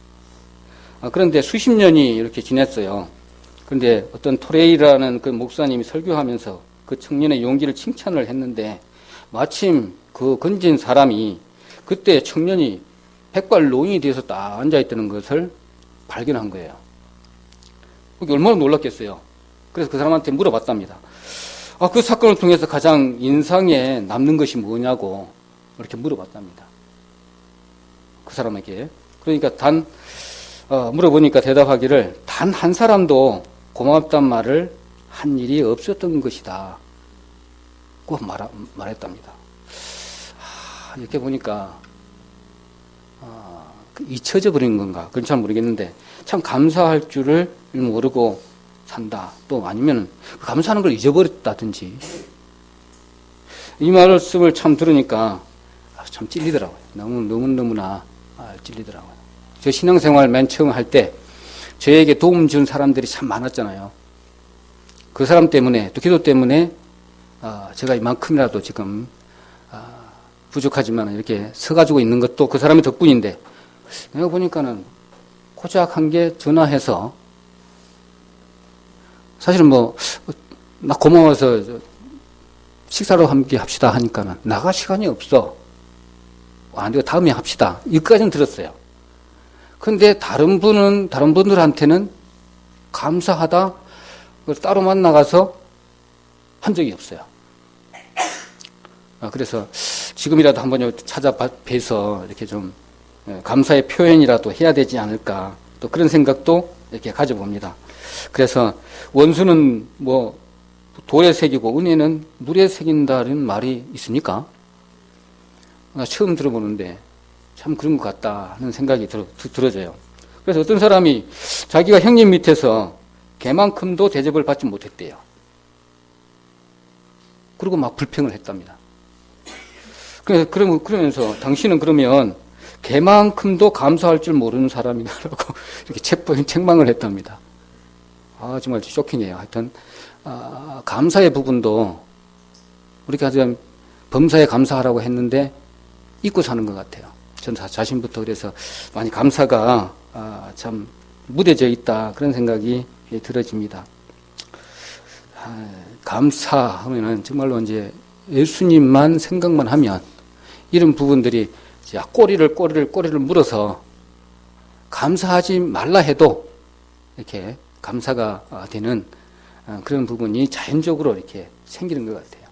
그런데 수십 년이 이렇게 지냈어요. 그런데 어떤 토레이라는 그 목사님이 설교하면서 그 청년의 용기를 칭찬을 했는데 마침 그 건진 사람이 그때 청년이 백발 노인이 돼서 딱 앉아있다는 것을 발견한 거예요. 그게 얼마나 놀랐겠어요. 그래서 그 사람한테 물어봤답니다. 그 사건을 통해서 가장 인상에 남는 것이 뭐냐고 이렇게 물어봤답니다. 그 사람에게. 그러니까 물어보니까 대답하기를 단 한 사람도 고맙단 말을 한 일이 없었던 것이다. 말했답니다. 이렇게 보니까 잊혀져 버린 건가? 그건 잘 모르겠는데 참 감사할 줄을 모르고 산다. 또 아니면 감사하는 걸 잊어버렸다든지. 이 말씀을 참 들으니까 참 찔리더라고요. 너무나 찔리더라고요. 저 신앙생활 맨 처음 할 때 저에게 도움 준 사람들이 참 많았잖아요. 그 사람 때문에 또 기도 때문에 제가 이만큼이라도 지금 부족하지만 이렇게 서가지고 있는 것도 그 사람의 덕분인데 내가 보니까는 고작 한 개 전화해서 사실은 나 고마워서 식사로 함께 합시다 하니까는 나갈 시간이 없어. 안 돼요. 다음에 합시다. 여기까지는 들었어요. 근데 다른 분들한테는 감사하다. 따로 만나가서 한 적이 없어요. 그래서 지금이라도 한번 찾아뵈서 이렇게 좀 감사의 표현이라도 해야 되지 않을까. 또 그런 생각도 이렇게 가져봅니다. 그래서 원수는 돌에 새기고 은혜는 물에 새긴다는 말이 있습니까? 나 처음 들어보는데 참 그런 것 같다 하는 생각이 들어져요. 그래서 어떤 사람이 자기가 형님 밑에서 개만큼도 대접을 받지 못했대요. 그리고 막 불평을 했답니다. 그러면서 당신은 그러면 개만큼도 감사할 줄 모르는 사람이다라고 이렇게 책망을 했답니다. 정말 쇼킹해요. 하여튼 감사의 부분도 우리가 좀 범사에 감사하라고 했는데 잊고 사는 것 같아요. 전 자신부터 그래서 많이 감사가 참 무뎌져 있다 그런 생각이 들어집니다. 감사하면은 정말로 이제 예수님만 생각만 하면 이런 부분들이 꼬리를 물어서 감사하지 말라 해도 이렇게 감사가 되는 그런 부분이 자연적으로 이렇게 생기는 것 같아요.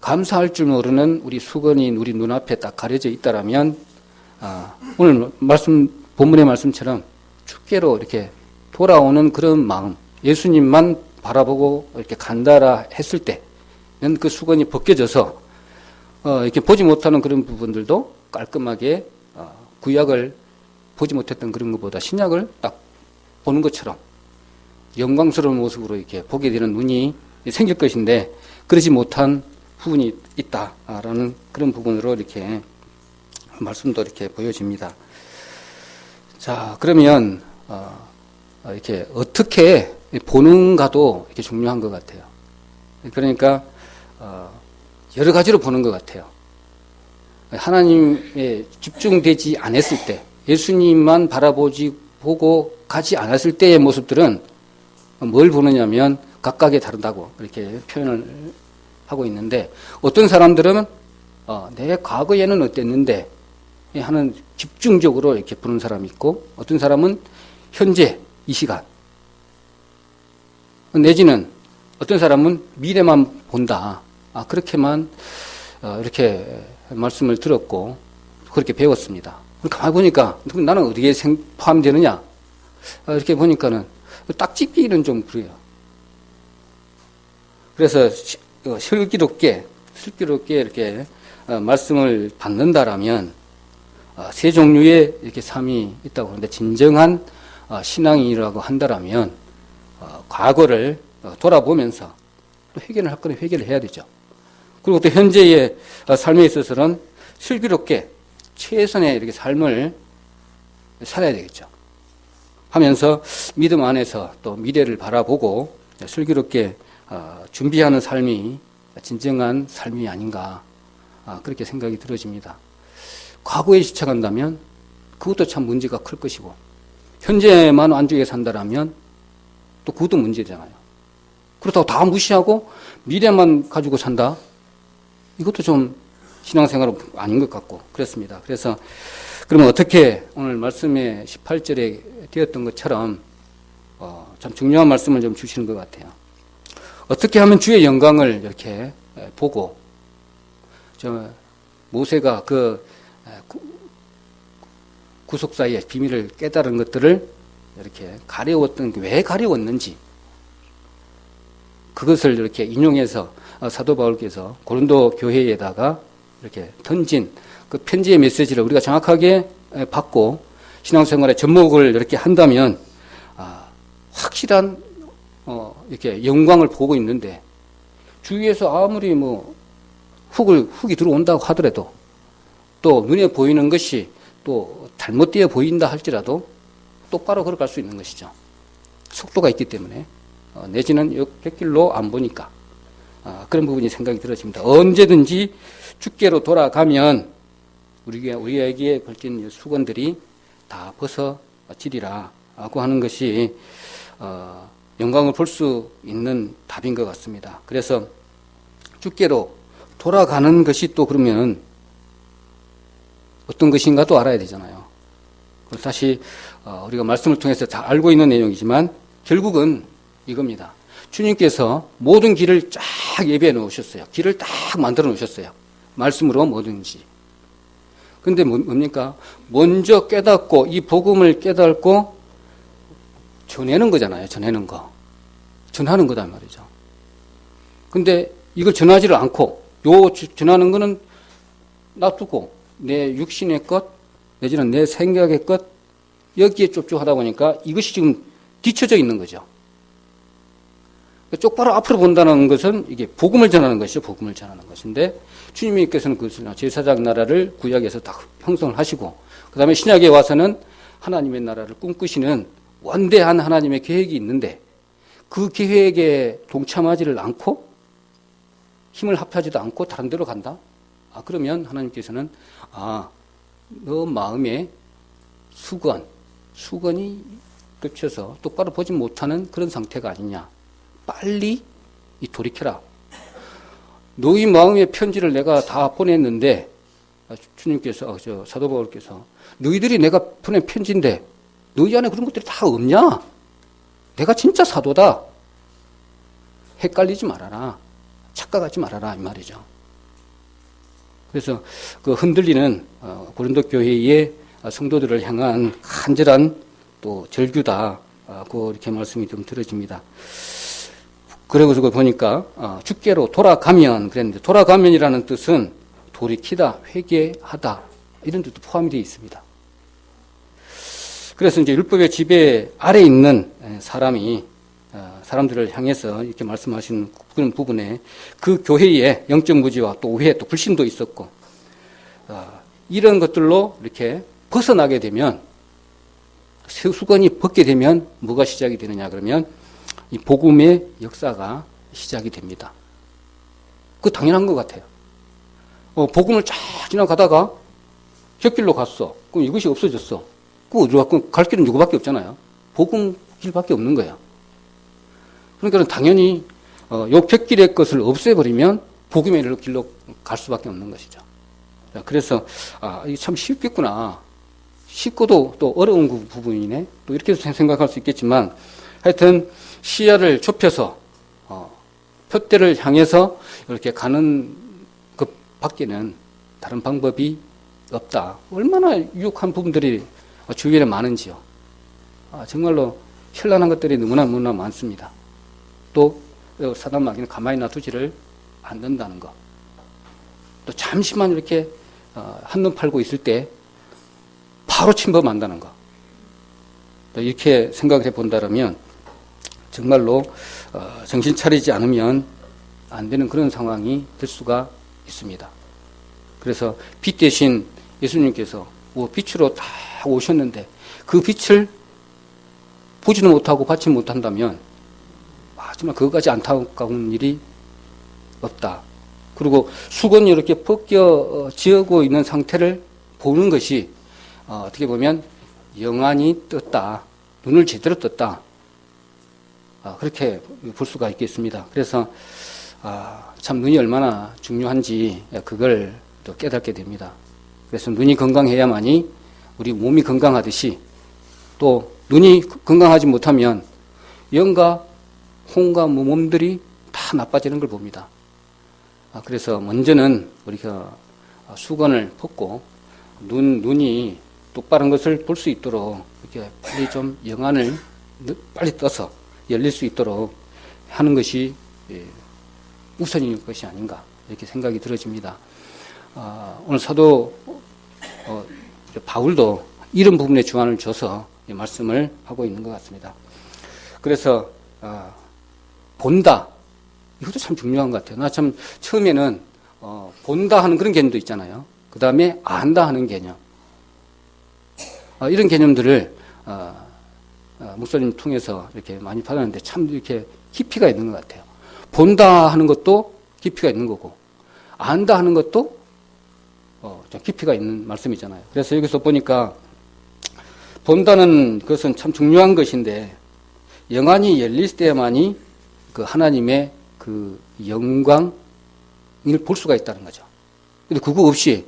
감사할 줄 모르는 우리 수건이 우리 눈앞에 딱 가려져 있다라면 오늘 본문의 말씀처럼 주께로 이렇게 돌아오는 그런 마음, 예수님만 바라보고 이렇게 간다라 했을 때는 그 수건이 벗겨져서 이렇게 보지 못하는 그런 부분들도 깔끔하게 구약을 보지 못했던 그런 것보다 신약을 딱 보는 것처럼 영광스러운 모습으로 이렇게 보게 되는 눈이 생길 것인데 그러지 못한 부분이 있다라는 그런 부분으로 이렇게 말씀도 이렇게 보여집니다. 자, 그러면 이렇게 어떻게 보는가도 이렇게 중요한 것 같아요. 그러니까 여러 가지로 보는 것 같아요. 하나님에 집중되지 않았을 때, 예수님만 보고 가지 않았을 때의 모습들은 뭘 보느냐면 각각에 다르다고 이렇게 표현을 하고 있는데 어떤 사람들은 내 과거에는 어땠는데 하는 집중적으로 이렇게 보는 사람이 있고 어떤 사람은 현재 이 시간 내지는 어떤 사람은 미래만 본다. 그렇게만 이렇게 말씀을 들었고 그렇게 배웠습니다. 가만히 보니까 나는 어디에 포함되느냐 이렇게 보니까는 딱 찍기는 좀 그래요. 그래서 슬기롭게 이렇게 말씀을 받는다라면 세 종류의 이렇게 삶이 있다고 하는데 진정한 신앙이라고 한다라면 과거를 돌아보면서 또 회개를 할 거는 회개를 해야 되죠. 그리고 또 현재의 삶에 있어서는 슬기롭게 최선의 이렇게 삶을 살아야 되겠죠. 하면서 믿음 안에서 또 미래를 바라보고 슬기롭게 준비하는 삶이 진정한 삶이 아닌가 그렇게 생각이 들어집니다. 과거에 집착한다면 그것도 참 문제가 클 것이고 현재만 안주해 산다라면 또 그것도 문제잖아요. 그렇다고 다 무시하고 미래만 가지고 산다? 이것도 좀 신앙생활은 아닌 것 같고 그렇습니다. 그래서 그러면 어떻게 오늘 말씀의 18절에 되었던 것처럼 참 중요한 말씀을 좀 주시는 것 같아요. 어떻게 하면 주의 영광을 이렇게 보고 모세가 그 구속사의 비밀을 깨달은 것들을 이렇게 가려웠던 게 왜 가려웠는지 그것을 이렇게 인용해서 사도 바울께서 고린도 교회에다가 이렇게 던진 그 편지의 메시지를 우리가 정확하게 받고 신앙생활의 접목을 이렇게 한다면 확실한 이렇게 영광을 보고 있는데 주위에서 아무리 뭐 훅이 들어온다고 하더라도 또 눈에 보이는 것이 또 잘못되어 보인다 할지라도 똑바로 걸어갈 수 있는 것이죠. 속도가 있기 때문에 내지는 곁길로 안 보니까 그런 부분이 생각이 들어집니다. 언제든지 주께로 돌아가면 우리에게 걸친 수건들이 다 벗어지리라 고 하는 것이 영광을 볼 수 있는 답인 것 같습니다. 그래서 주께로 돌아가는 것이 또 그러면 어떤 것인가도 알아야 되잖아요. 다시 우리가 말씀을 통해서 다 알고 있는 내용이지만 결국은 이겁니다. 주님께서 모든 길을 쫙 예비해 놓으셨어요. 길을 딱 만들어 놓으셨어요. 말씀으로 뭐든지. 근데 뭡니까? 먼저 깨닫고 이 복음을 깨닫고 전하는 거잖아요. 전하는 거. 전하는 거단 말이죠. 근데 이걸 전하지를 않고 전하는 거는 놔두고 내 육신의 것 내지는 내 생각의 것 여기에 쫓쫓하다 보니까 이것이 지금 뒤쳐져 있는 거죠. 똑바로 앞으로 본다는 것은 이게 복음을 전하는 것이죠. 복음을 전하는 것인데 주님께서는 그것을 제사장 나라를 구약에서 다 형성을 하시고 그 다음에 신약에 와서는 하나님의 나라를 꿈꾸시는 원대한 하나님의 계획이 있는데 그 계획에 동참하지를 않고 힘을 합하지도 않고 다른 데로 간다? 그러면 하나님께서는 너 마음에 수건이 겹쳐서 똑바로 보지 못하는 그런 상태가 아니냐. 빨리 돌이켜라. 너희 마음의 편지를 내가 다 보냈는데 주님께서 사도 바울께서 너희들이 내가 보낸 편지인데 너희 안에 그런 것들이 다 없냐? 내가 진짜 사도다. 헷갈리지 말아라. 착각하지 말아라 이 말이죠. 그래서 그 흔들리는 고린도 교회의 성도들을 향한 간절한 또 절규다. 이렇게 말씀이 좀 들어집니다. 그러고서 보니까 주께로 돌아가면 그랬는데 돌아가면이라는 뜻은 돌이키다, 회개하다 이런 뜻도 포함이 되어 있습니다. 그래서 이제 율법의 지배 아래 있는 사람들을 향해서 이렇게 말씀하시는 그런 부분에 그 교회의 영적 무지와 또 오해 또 불신도 있었고 이런 것들로 이렇게 벗어나게 되면 수건이 벗게 되면 뭐가 시작이 되느냐 그러면 이 복음의 역사가 시작이 됩니다. 그거 당연한 것 같아요. 복음을 쫙 지나가다가 곁길로 갔어. 그럼 이것이 없어졌어. 갈 길은 누구밖에 없잖아요. 복음 길밖에 없는 거예요. 그러니까 당연히 요 곁길의 것을 없애버리면 복음의 길로 갈 수밖에 없는 것이죠. 그래서 이게 참 쉽겠구나. 쉽고도 또 어려운 부분이네. 또 이렇게 생각할 수 있겠지만 하여튼 시야를 좁혀서 표대를 향해서 이렇게 가는 것 밖에는 다른 방법이 없다. 얼마나 유혹한 부분들이 주위에 많은지요. 정말로 현란한 것들이 너무나 많습니다. 또 사단 마귀는 가만히 놔두지를 않는다는 것. 또 잠시만 이렇게 한눈 팔고 있을 때 바로 침범한다는 것. 이렇게 생각을 해본다면 정말로 정신 차리지 않으면 안 되는 그런 상황이 될 수가 있습니다. 그래서 빛 대신 예수님께서 빛으로 다 오셨는데 그 빛을 보지도 못하고 받지 못한다면 정말 그것까지 안타까운 일이 없다. 그리고 수건이 이렇게 벗겨지고 있는 상태를 보는 것이 어떻게 보면 영안이 떴다. 눈을 제대로 떴다. 그렇게 볼 수가 있겠습니다. 그래서 참 눈이 얼마나 중요한지 그걸 또 깨닫게 됩니다. 그래서 눈이 건강해야만이 우리 몸이 건강하듯이 또 눈이 건강하지 못하면 영과 혼과 몸들이 다 나빠지는 걸 봅니다. 그래서 먼저는 우리가 수건을 벗고 눈이 똑바른 것을 볼 수 있도록 이렇게 빨리 좀 영안을 빨리 떠서 열릴 수 있도록 하는 것이 우선인 것이 아닌가 이렇게 생각이 들어집니다. 오늘 사도 바울도 이런 부분에 주안을 줘서 말씀을 하고 있는 것 같습니다. 그래서 본다 이것도 참 중요한 것 같아요. 나 참 처음에는 본다 하는 그런 개념도 있잖아요. 그 다음에 안다 하는 개념 이런 개념들을 목사님 통해서 이렇게 많이 받았는데 참 이렇게 깊이가 있는 것 같아요. 본다 하는 것도 깊이가 있는 거고 안다 하는 것도 좀 깊이가 있는 말씀이잖아요. 그래서 여기서 보니까 본다는 것은 참 중요한 것인데 영안이 열릴 때만이 그 하나님의 그 영광을 볼 수가 있다는 거죠. 근데 그거 없이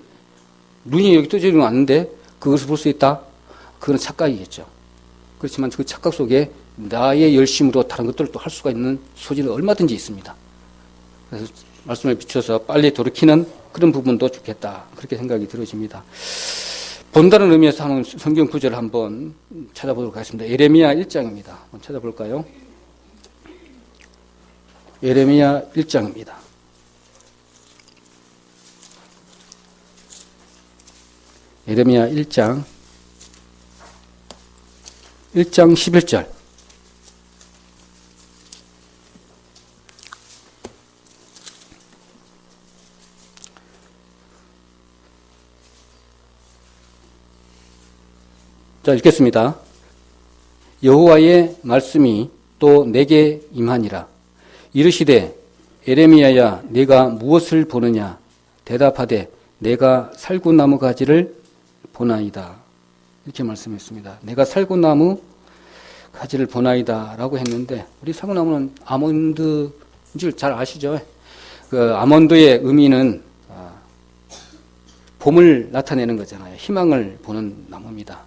눈이 여기 떠지는 왔는데 그것을 볼 수 있다? 그건 착각이겠죠. 그렇지만 그 착각 속에 나의 열심으로 다른 것들을 또 할 수가 있는 소지는 얼마든지 있습니다. 그래서 말씀을 비춰서 빨리 돌이키는 그런 부분도 좋겠다. 그렇게 생각이 들어집니다. 본다는 의미에서 하는 성경 구절을 한번 찾아보도록 하겠습니다. 예레미야 1장입니다. 한번 찾아볼까요? 예레미야 1장입니다. 예레미야 1장 11절. 자, 읽겠습니다. 여호와의 말씀이 또 내게 임하니라. 이르시되 에레미야야 네가 무엇을 보느냐? 대답하되 내가 살구나무 가지를 보나이다. 이렇게 말씀했습니다. 내가 살구나무 가지를 보나이다 라고 했는데 우리 살구나무는 아몬드인 줄 잘 아시죠? 그 아몬드의 의미는 봄을 나타내는 거잖아요. 희망을 보는 나무입니다.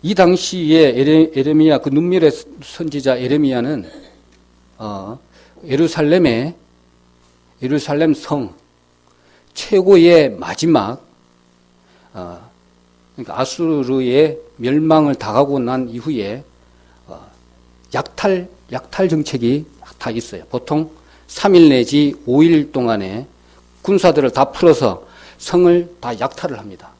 이 당시에 에레미야 그 눈멸의 선지자 에레미야는 예루살렘 성 최고의 마지막 그러니까 아수르의 멸망을 당하고 난 이후에 약탈 정책이 다 있어요. 보통 3일 내지 5일 동안에 군사들을 다 풀어서 성을 다 약탈을 합니다.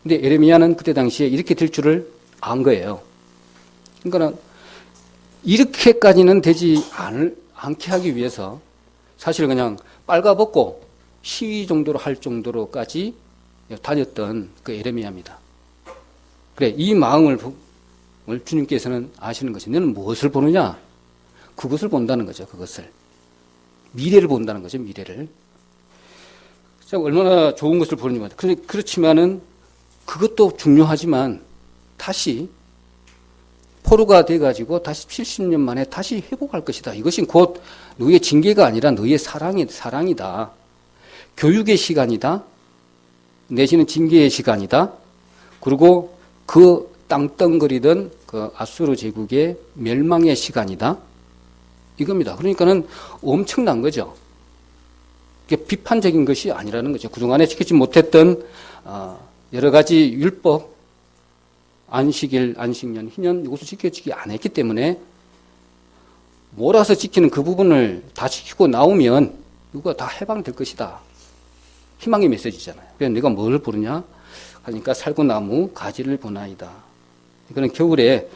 근데 에레미야는 그때 당시에 이렇게 될 줄을 안 거예요. 그러니까 이렇게까지는 되지 않게 하기 위해서 사실 그냥 빨가벗고 시위 정도로 할 정도로까지 다녔던 그 에레미야입니다. 그래, 이 마음을 주님께서는 아시는 것이 너는 무엇을 보느냐? 그것을 본다는 거죠. 그것을. 미래를 본다는 거죠. 미래를. 얼마나 좋은 것을 보느냐. 그렇지만은 그것도 중요하지만 다시 포로가 돼가지고 다시 70년 만에 다시 회복할 것이다. 이것이 곧 너의 징계가 아니라 너의 사랑이다. 교육의 시간이다. 내지는 징계의 시간이다. 그리고 그 땅덩거리던 그 아수르 제국의 멸망의 시간이다. 이겁니다. 그러니까는 엄청난 거죠. 이게 비판적인 것이 아니라는 거죠. 그동안에 지키지 못했던 여러 가지 율법, 안식일, 안식년, 희년 이것을 지켜지지 않았기 때문에 몰아서 지키는 그 부분을 다 지키고 나오면 이거 다 해방될 것이다. 희망의 메시지잖아요. 그래서 내가 뭘 보느냐? 하니까 살구나무 가지를 보나이다. 이거는 겨울에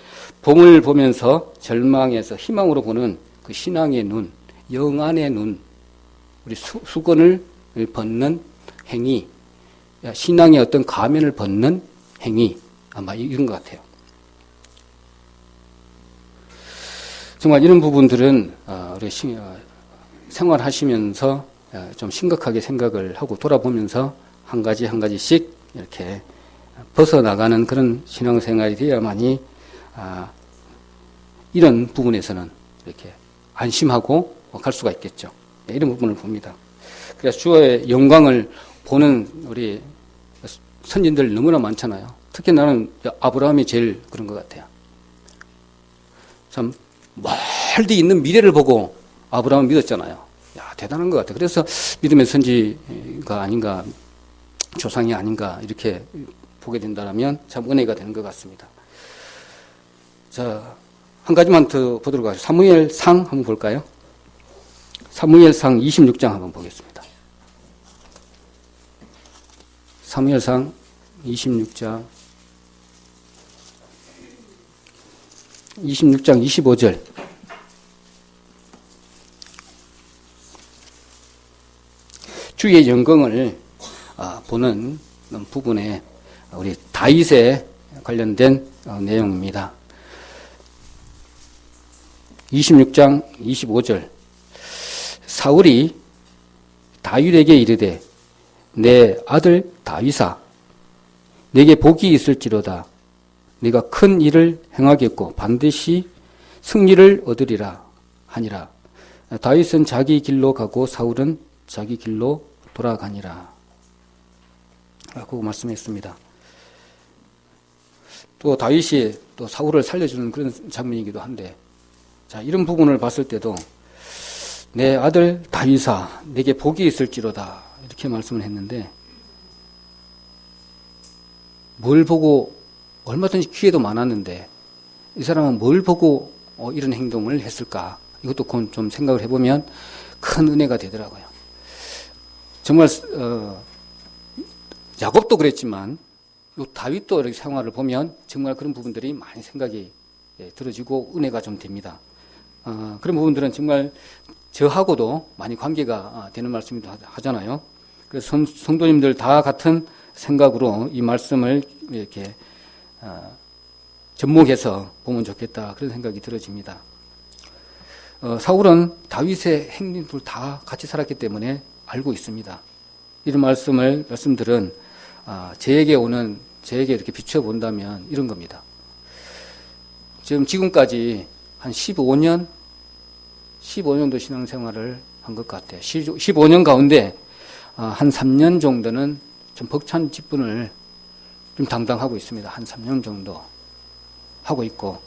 봄을 보면서 절망에서 희망으로 보는 그 신앙의 눈, 영안의 눈, 우리 수건을 벗는 행위, 신앙의 어떤 가면을 벗는 행위, 아마 이런 것 같아요. 정말 이런 부분들은 우리 생활하시면서 좀 심각하게 생각을 하고 돌아보면서 한 가지씩 이렇게 벗어나가는 그런 신앙생활이 되어야만이 이런 부분에서는 이렇게 안심하고 갈 수가 있겠죠. 이런 부분을 봅니다. 그래서 주의 영광을 보는 우리 선진들 너무나 많잖아요. 특히 나는 아브라함이 제일 그런 것 같아요. 참 멀리 있는 미래를 보고 아브라함을 믿었잖아요. 야, 대단한 것 같아요. 그래서 믿음의 선지가 아닌가, 조상이 아닌가 이렇게 보게 된다면 참 은혜가 되는 것 같습니다. 자, 한 가지만 더 보도록 하죠. 사무엘상 한번 볼까요? 사무엘상 26장 한번 보겠습니다. 사무엘상 26장 25절. 주의 영광을 보는 부분에 우리 다윗에 관련된 내용입니다. 26장 25절. 사울이 다윗에게 이르되 내 아들 다윗아 내게 복이 있을지로다. 네가 큰 일을 행하겠고 반드시 승리를 얻으리라 하니라. 다윗은 자기 길로 가고 사울은 자기 길로 돌아가니라 라고 말씀했습니다. 또 다윗이 또 사울을 살려주는 그런 장면이기도 한데, 자, 이런 부분을 봤을 때도 내 아들 다윗아 내게 복이 있을지로다 이렇게 말씀을 했는데, 뭘 보고, 얼마든지 기회도 많았는데 이 사람은 뭘 보고 이런 행동을 했을까? 이것도 좀 생각을 해보면 큰 은혜가 되더라고요. 정말 야곱도 그랬지만 요 다윗도 이렇게 생활을 보면 정말 그런 부분들이 많이 생각이 들어지고 은혜가 좀 됩니다. 그런 부분들은 정말 저하고도 많이 관계가 되는 말씀이기도 하잖아요. 그래서 성도님들 다 같은 생각으로 이 말씀을 이렇게 접목해서 보면 좋겠다 그런 생각이 들어집니다. 사울은 다윗의 행동들 다 같이 살았기 때문에 알고 있습니다. 이런 말씀들은 저에게 이렇게 비추어 본다면 이런 겁니다. 지금까지 한 15년도 신앙생활을 한 것 같아요. 15년 가운데 한 3년 정도는 좀 벅찬 직분을 좀 담당하고 있습니다. 한 3년 정도 하고 있고,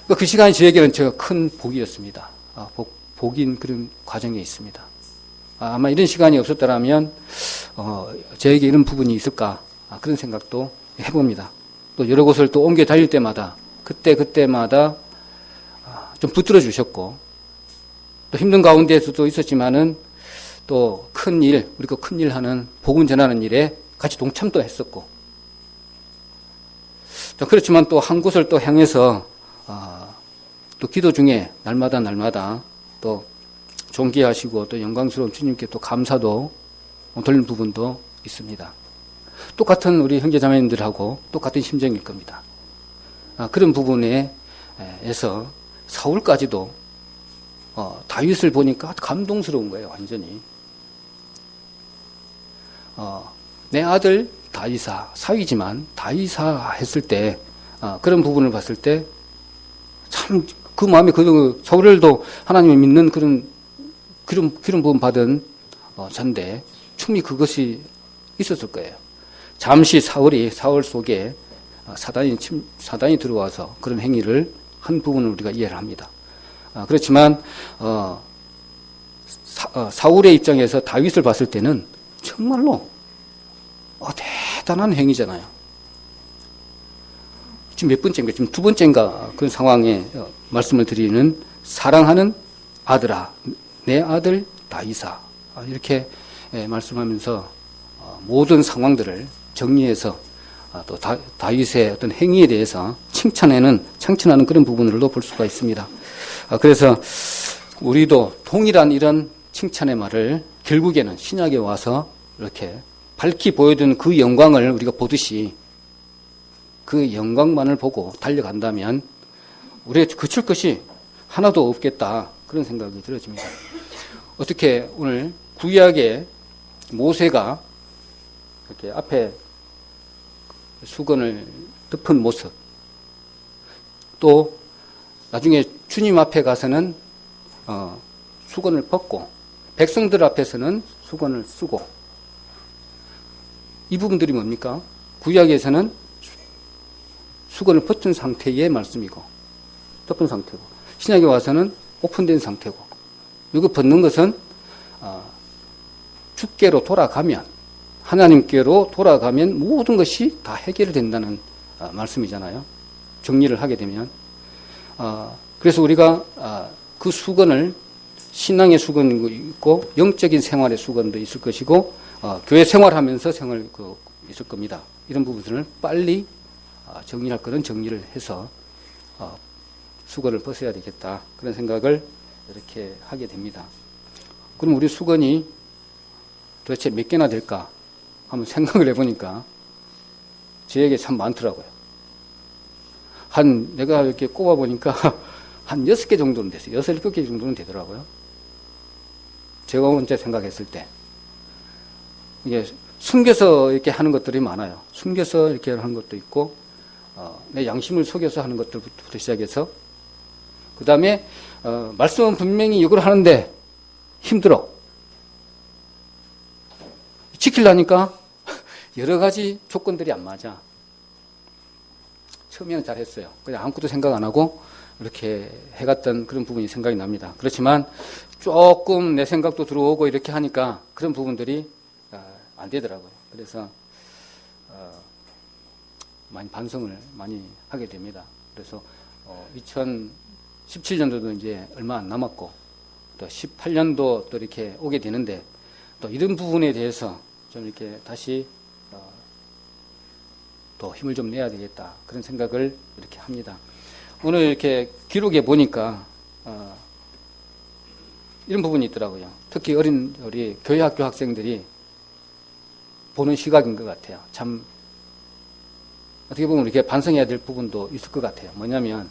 그 시간이 저에게는 제가 큰 복이었습니다. 복인 그런 과정에 있습니다. 아마 이런 시간이 없었더라면 저에게 이런 부분이 있을까 그런 생각도 해봅니다. 또 여러 곳을 또 옮겨 다닐 때마다 그때마다 좀 붙들어 주셨고, 또 힘든 가운데에서도 있었지만은 또 우리가 큰 일 하는 복음 전하는 일에 같이 동참도 했었고, 그렇지만 또 한 곳을 또 향해서 또 기도 중에 날마다 또 존귀하시고 또 영광스러운 주님께 또 감사도 돌리는 부분도 있습니다. 똑같은 우리 형제자매님들하고 똑같은 심정일 겁니다. 그런 부분에서 사울까지도 다윗을 보니까 감동스러운 거예요. 완전히 내 아들 다윗아, 사위지만 다윗아 했을 때 그런 부분을 봤을 때 참 그 마음이 사울도 하나님을 믿는 그런 부분 받은 자인데 충분히 그것이 있었을 거예요. 잠시 사울 속에 사단이 들어와서 그런 행위를 한 부분을 우리가 이해를 합니다. 그렇지만 사울의 입장에서 다윗을 봤을 때는 정말로 대단한 행위잖아요. 지금 몇 번째인가? 지금 두 번째인가? 그런 상황에 말씀을 드리는 사랑하는 아들아, 내 아들 다윗아. 이렇게 말씀하면서 모든 상황들을 정리해서 또 다윗의 어떤 행위에 대해서 칭찬하는 그런 부분으로도 볼 수가 있습니다. 그래서 우리도 동일한 이런 칭찬의 말을 결국에는 신약에 와서 이렇게 밝히 보여준 그 영광을 우리가 보듯이 그 영광만을 보고 달려간다면 우리가 그칠 것이 하나도 없겠다 그런 생각이 들어집니다. 어떻게 오늘 구약의 모세가 이렇게 앞에 수건을 덮은 모습, 또 나중에 주님 앞에 가서는 수건을 벗고 백성들 앞에서는 수건을 쓰고, 이 부분들이 뭡니까? 구약에서는 수건을 벗은 상태의 말씀이고 덮은 상태고, 신약에 와서는 오픈된 상태고, 이거 벗는 것은 주께로 돌아가면, 하나님께로 돌아가면 모든 것이 다 해결된다는 말씀이잖아요. 정리를 하게 되면. 그래서 우리가 그 수건을 신앙의 수건도 있고 영적인 생활의 수건도 있을 것이고 교회 생활하면서 있을 겁니다. 이런 부분들을 빨리 정리할 거는 정리를 해서 수건을 벗어야 되겠다. 그런 생각을 이렇게 하게 됩니다. 그럼 우리 수건이 도대체 몇 개나 될까? 한번 생각을 해보니까 저에게 참 많더라고요. 내가 이렇게 꼽아보니까 한 6개 정도는 됐어요. 6, 7개 정도는 되더라고요. 제가 혼자 생각했을 때. 이게 숨겨서 이렇게 하는 것들이 많아요. 숨겨서 이렇게 하는 것도 있고, 내 양심을 속여서 하는 것들부터 시작해서, 그 다음에, 말씀은 분명히 이걸 하는데 힘들어. 지키려니까 여러 가지 조건들이 안 맞아. 처음에는 잘했어요. 그냥 아무것도 생각 안 하고 이렇게 해갔던 그런 부분이 생각이 납니다. 그렇지만 조금 내 생각도 들어오고 이렇게 하니까 그런 부분들이 안 되더라고요. 그래서 많이 반성을 많이 하게 됩니다. 그래서 2017년도도 이제 얼마 안 남았고 또 18년도 또 이렇게 오게 되는데 또 이런 부분에 대해서 좀 이렇게 다시 또 힘을 좀 내야 되겠다. 그런 생각을 이렇게 합니다. 오늘 이렇게 기록에 보니까 이런 부분이 있더라고요. 특히 우리 교회 학교 학생들이 보는 시각인 것 같아요. 참 어떻게 보면 이렇게 반성해야 될 부분도 있을 것 같아요. 뭐냐면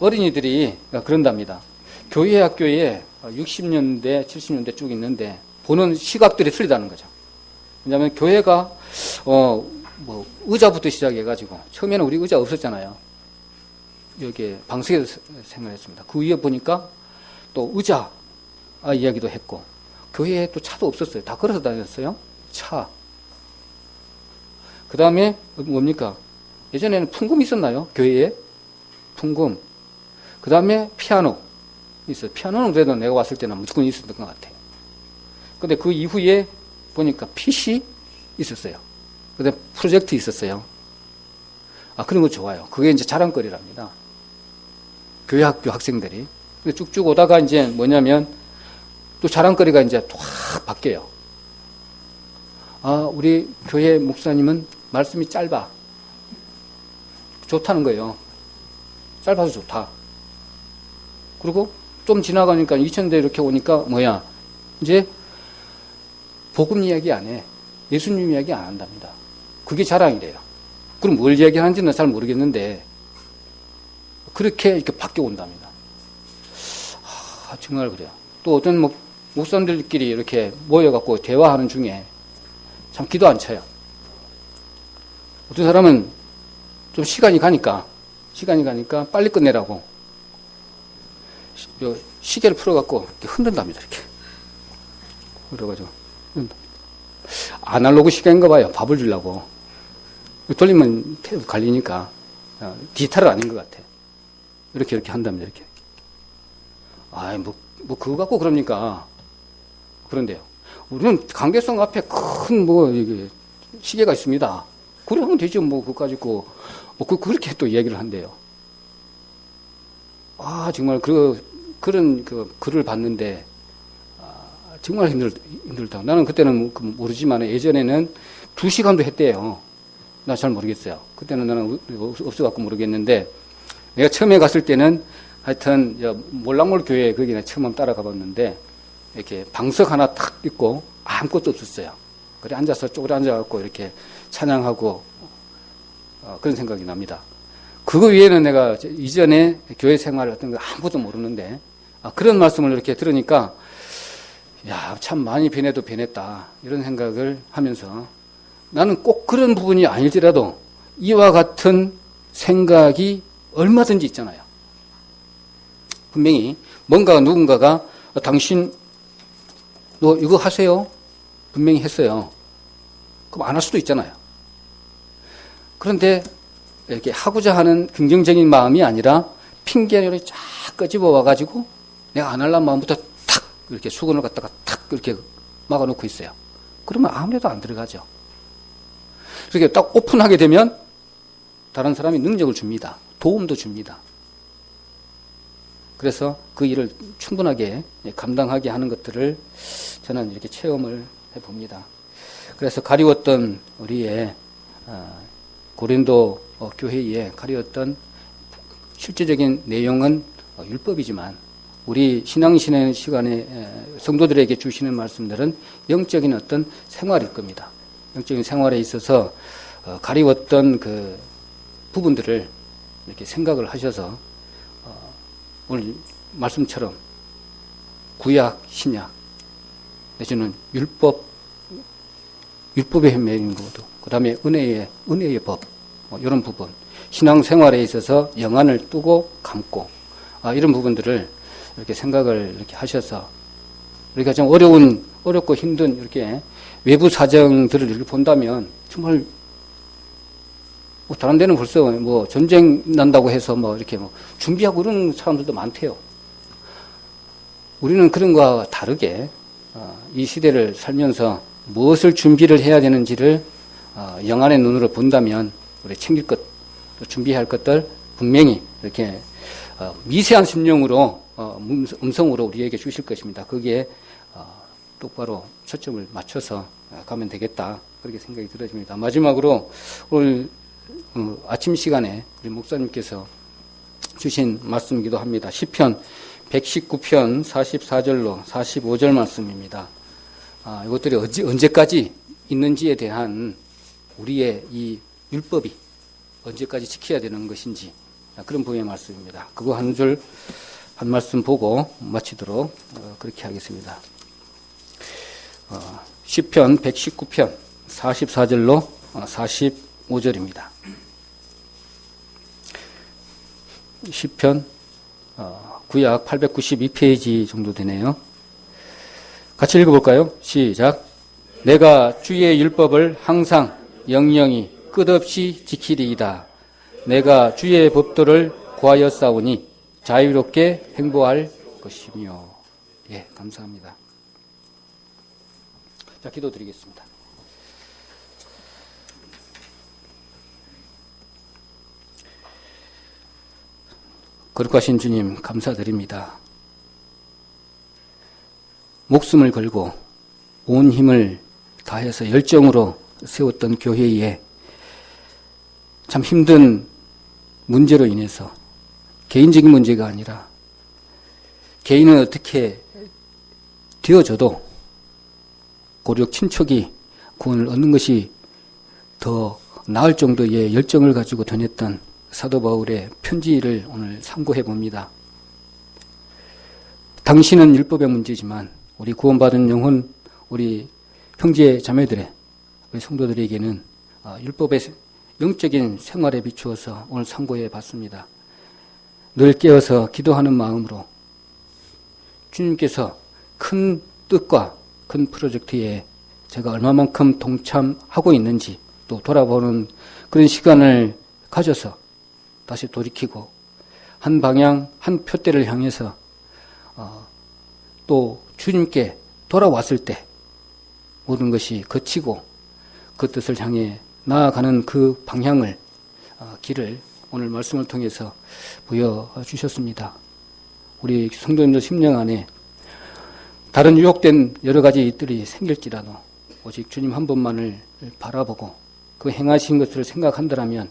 어린이들이 그런답니다. 교회 학교에 60년대, 70년대 쭉 있는데 보는 시각들이 틀리다는 거죠. 왜냐하면 교회가 뭐 의자부터 시작해가지고 처음에는 우리 의자 없었잖아요. 여기 방석에서 생활했습니다. 그 위에 보니까 또 의자 이야기도 했고 교회에 또 차도 없었어요. 다 걸어서 다녔어요. 차. 그 다음에 뭡니까? 예전에는 풍금이 있었나요? 교회에? 풍금. 그 다음에 피아노 있어요. 피아노는 그래도 내가 왔을 때는 무조건 있었던 것 같아요. 근데 그 이후에 보니까 PC 있었어요. 그 다음에 프로젝트 있었어요. 그런 거 좋아요. 그게 이제 자랑거리랍니다. 교회 학교 학생들이. 쭉쭉 오다가 이제 뭐냐면 또 자랑거리가 이제 확 바뀌어요. 우리 교회 목사님은 말씀이 짧아. 좋다는 거예요. 짧아서 좋다. 그리고 좀 지나가니까 2000대 이렇게 오니까 이제 복음 이야기 안 해. 예수님 이야기 안 한답니다. 그게 자랑이래요. 그럼 뭘 이야기하는지는 잘 모르겠는데 그렇게 이렇게 바뀌어 온답니다. 정말 그래요. 또 어떤 목사님들끼리 이렇게 모여갖고 대화하는 중에 참 기도 안 쳐요. 어떤 사람은 좀 시간이 가니까 빨리 끝내라고 시계를 풀어갖고 이렇게 흔든답니다. 이렇게. 그래가지고 아날로그 시계인가 봐요. 밥을 주려고. 돌리면 갈리니까 디지털은 아닌 것 같아. 이렇게 한답니다. 이렇게. 뭐 그거 갖고 그럽니까? 그런데요. 우리는 관계성 앞에 큰 이게 시계가 있습니다. 그러면 되죠. 그거 가지고 그렇게 또 이야기를 한대요. 정말 그런 글을 봤는데 정말 힘들다. 나는 그때는 모르지만 예전에는 2시간도 했대요. 나 잘 모르겠어요. 그때는 나는 없어갖고 모르겠는데 내가 처음에 갔을 때는 하여튼 몰랑몰 교회 거기에 처음 따라가 봤는데 이렇게 방석 하나 탁 있고 아무것도 없었어요. 그래 앉아서 쪼그려 앉아갖고 이렇게 찬양하고 그런 생각이 납니다. 그거 위에는 내가 이전에 교회 생활을 했던 거 아무것도 모르는데 그런 말씀을 이렇게 들으니까 참 많이 변해도 변했다 이런 생각을 하면서 나는 꼭 그런 부분이 아닐지라도 이와 같은 생각이 얼마든지 있잖아요. 분명히 누군가가 당신 너 이거 하세요. 분명히 했어요. 그럼 안 할 수도 있잖아요. 그런데 이렇게 하고자 하는 긍정적인 마음이 아니라 핑계를 쫙 끄집어 와가지고 내가 안 하려는 마음부터 탁 이렇게 수건을 갖다가 탁 이렇게 막아놓고 있어요. 그러면 아무래도 안 들어가죠. 그렇게 딱 오픈하게 되면 다른 사람이 능력을 줍니다. 도움도 줍니다. 그래서 그 일을 충분하게 감당하게 하는 것들을 저는 이렇게 체험을 해봅니다. 그래서 가리웠던 우리의 고린도 교회에 가리웠던 실제적인 내용은 율법이지만 우리 신앙신의 시간에 성도들에게 주시는 말씀들은 영적인 어떤 생활일 겁니다. 영적인 생활에 있어서 가리웠던 그 부분들을 이렇게 생각을 하셔서 오늘 말씀처럼 구약, 신약 내지는 율법의 매인 것도 그 다음에 은혜의 법 이런 부분 신앙생활에 있어서 영안을 뜨고 감고 이런 부분들을 이렇게 생각을 이렇게 하셔서 우리가 좀 어렵고 힘든 이렇게 외부 사정들을 이렇게 본다면 정말 다른 데는 벌써 전쟁 난다고 해서 이렇게 준비하고 그런 사람들도 많대요. 우리는 그런 것과 다르게 이 시대를 살면서 무엇을 준비를 해야 되는지를 영안의 눈으로 본다면 우리 챙길 것, 준비할 것들 분명히 이렇게 미세한 심령으로 음성으로 우리에게 주실 것입니다. 거기에 똑바로 초점을 맞춰서 가면 되겠다 그렇게 생각이 들어집니다. 마지막으로 오늘 아침 시간에 우리 목사님께서 주신 말씀이기도 합니다. 시편 119편 44절로 45절 말씀입니다. 이것들이 언제까지 있는지에 대한 우리의 이 율법이 언제까지 지켜야 되는 것인지 그런 부분의 말씀입니다. 그거 한 말씀 보고 마치도록 그렇게 하겠습니다. 시편 119편 44절로 45절입니다. 시편 구약 892페이지 정도 되네요. 같이 읽어볼까요? 시작. 내가 주의 율법을 항상 영영히 끝없이 지키리이다. 내가 주의 법도를 구하여 싸우니 자유롭게 행보할 것이며. 예, 감사합니다. 자, 기도드리겠습니다. 거룩하신 주님 감사드립니다. 목숨을 걸고 온 힘을 다해서 열정으로 세웠던 교회에 참 힘든 문제로 인해서 개인적인 문제가 아니라 개인은 어떻게 되어져도 고력 친척이 구원을 얻는 것이 더 나을 정도의 열정을 가지고 다녔던 사도 바울의 편지를 오늘 참고해 봅니다. 당신은 율법의 문제지만 우리 구원받은 영혼, 우리 형제 자매들의 우리 성도들에게는 율법의 영적인 생활에 비추어서 오늘 참고해 봤습니다. 늘 깨어서 기도하는 마음으로 주님께서 큰 뜻과 큰 프로젝트에 제가 얼마만큼 동참하고 있는지 또 돌아보는 그런 시간을 가져서 다시 돌이키고 한 방향, 한 표대를 향해서 또 주님께 돌아왔을 때 모든 것이 거치고 그 뜻을 향해 나아가는 그 방향을 길을 오늘 말씀을 통해서 보여주셨습니다. 우리 성도님들 심령 안에 다른 유혹된 여러 가지 일들이 생길지라도 오직 주님 한 분만을 바라보고 그 행하신 것을 생각한다면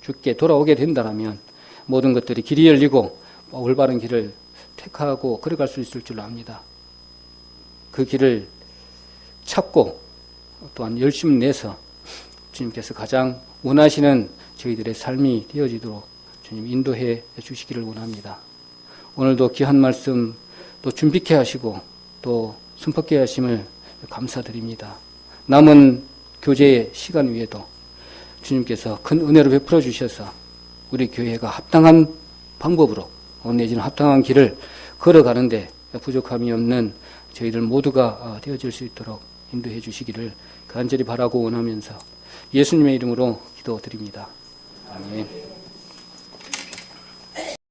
주께 돌아오게 된다면 모든 것들이 길이 열리고 올바른 길을 택하고 걸어갈 수 있을 줄 압니다. 그 길을 찾고 또한 열심을 내서 주님께서 가장 원하시는 저희들의 삶이 되어지도록 주님 인도해 주시기를 원합니다. 오늘도 귀한 말씀 또 준비케 하시고 또 선포케 하심을 감사드립니다. 남은 교제의 시간 위에도 주님께서 큰 은혜로 베풀어 주셔서 우리 교회가 합당한 방법으로 내지는 합당한 길을 걸어가는데 부족함이 없는 저희들 모두가 되어질 수 있도록 인도해 주시기를 간절히 바라고 원하면서 예수님의 이름으로 기도드립니다. 아멘.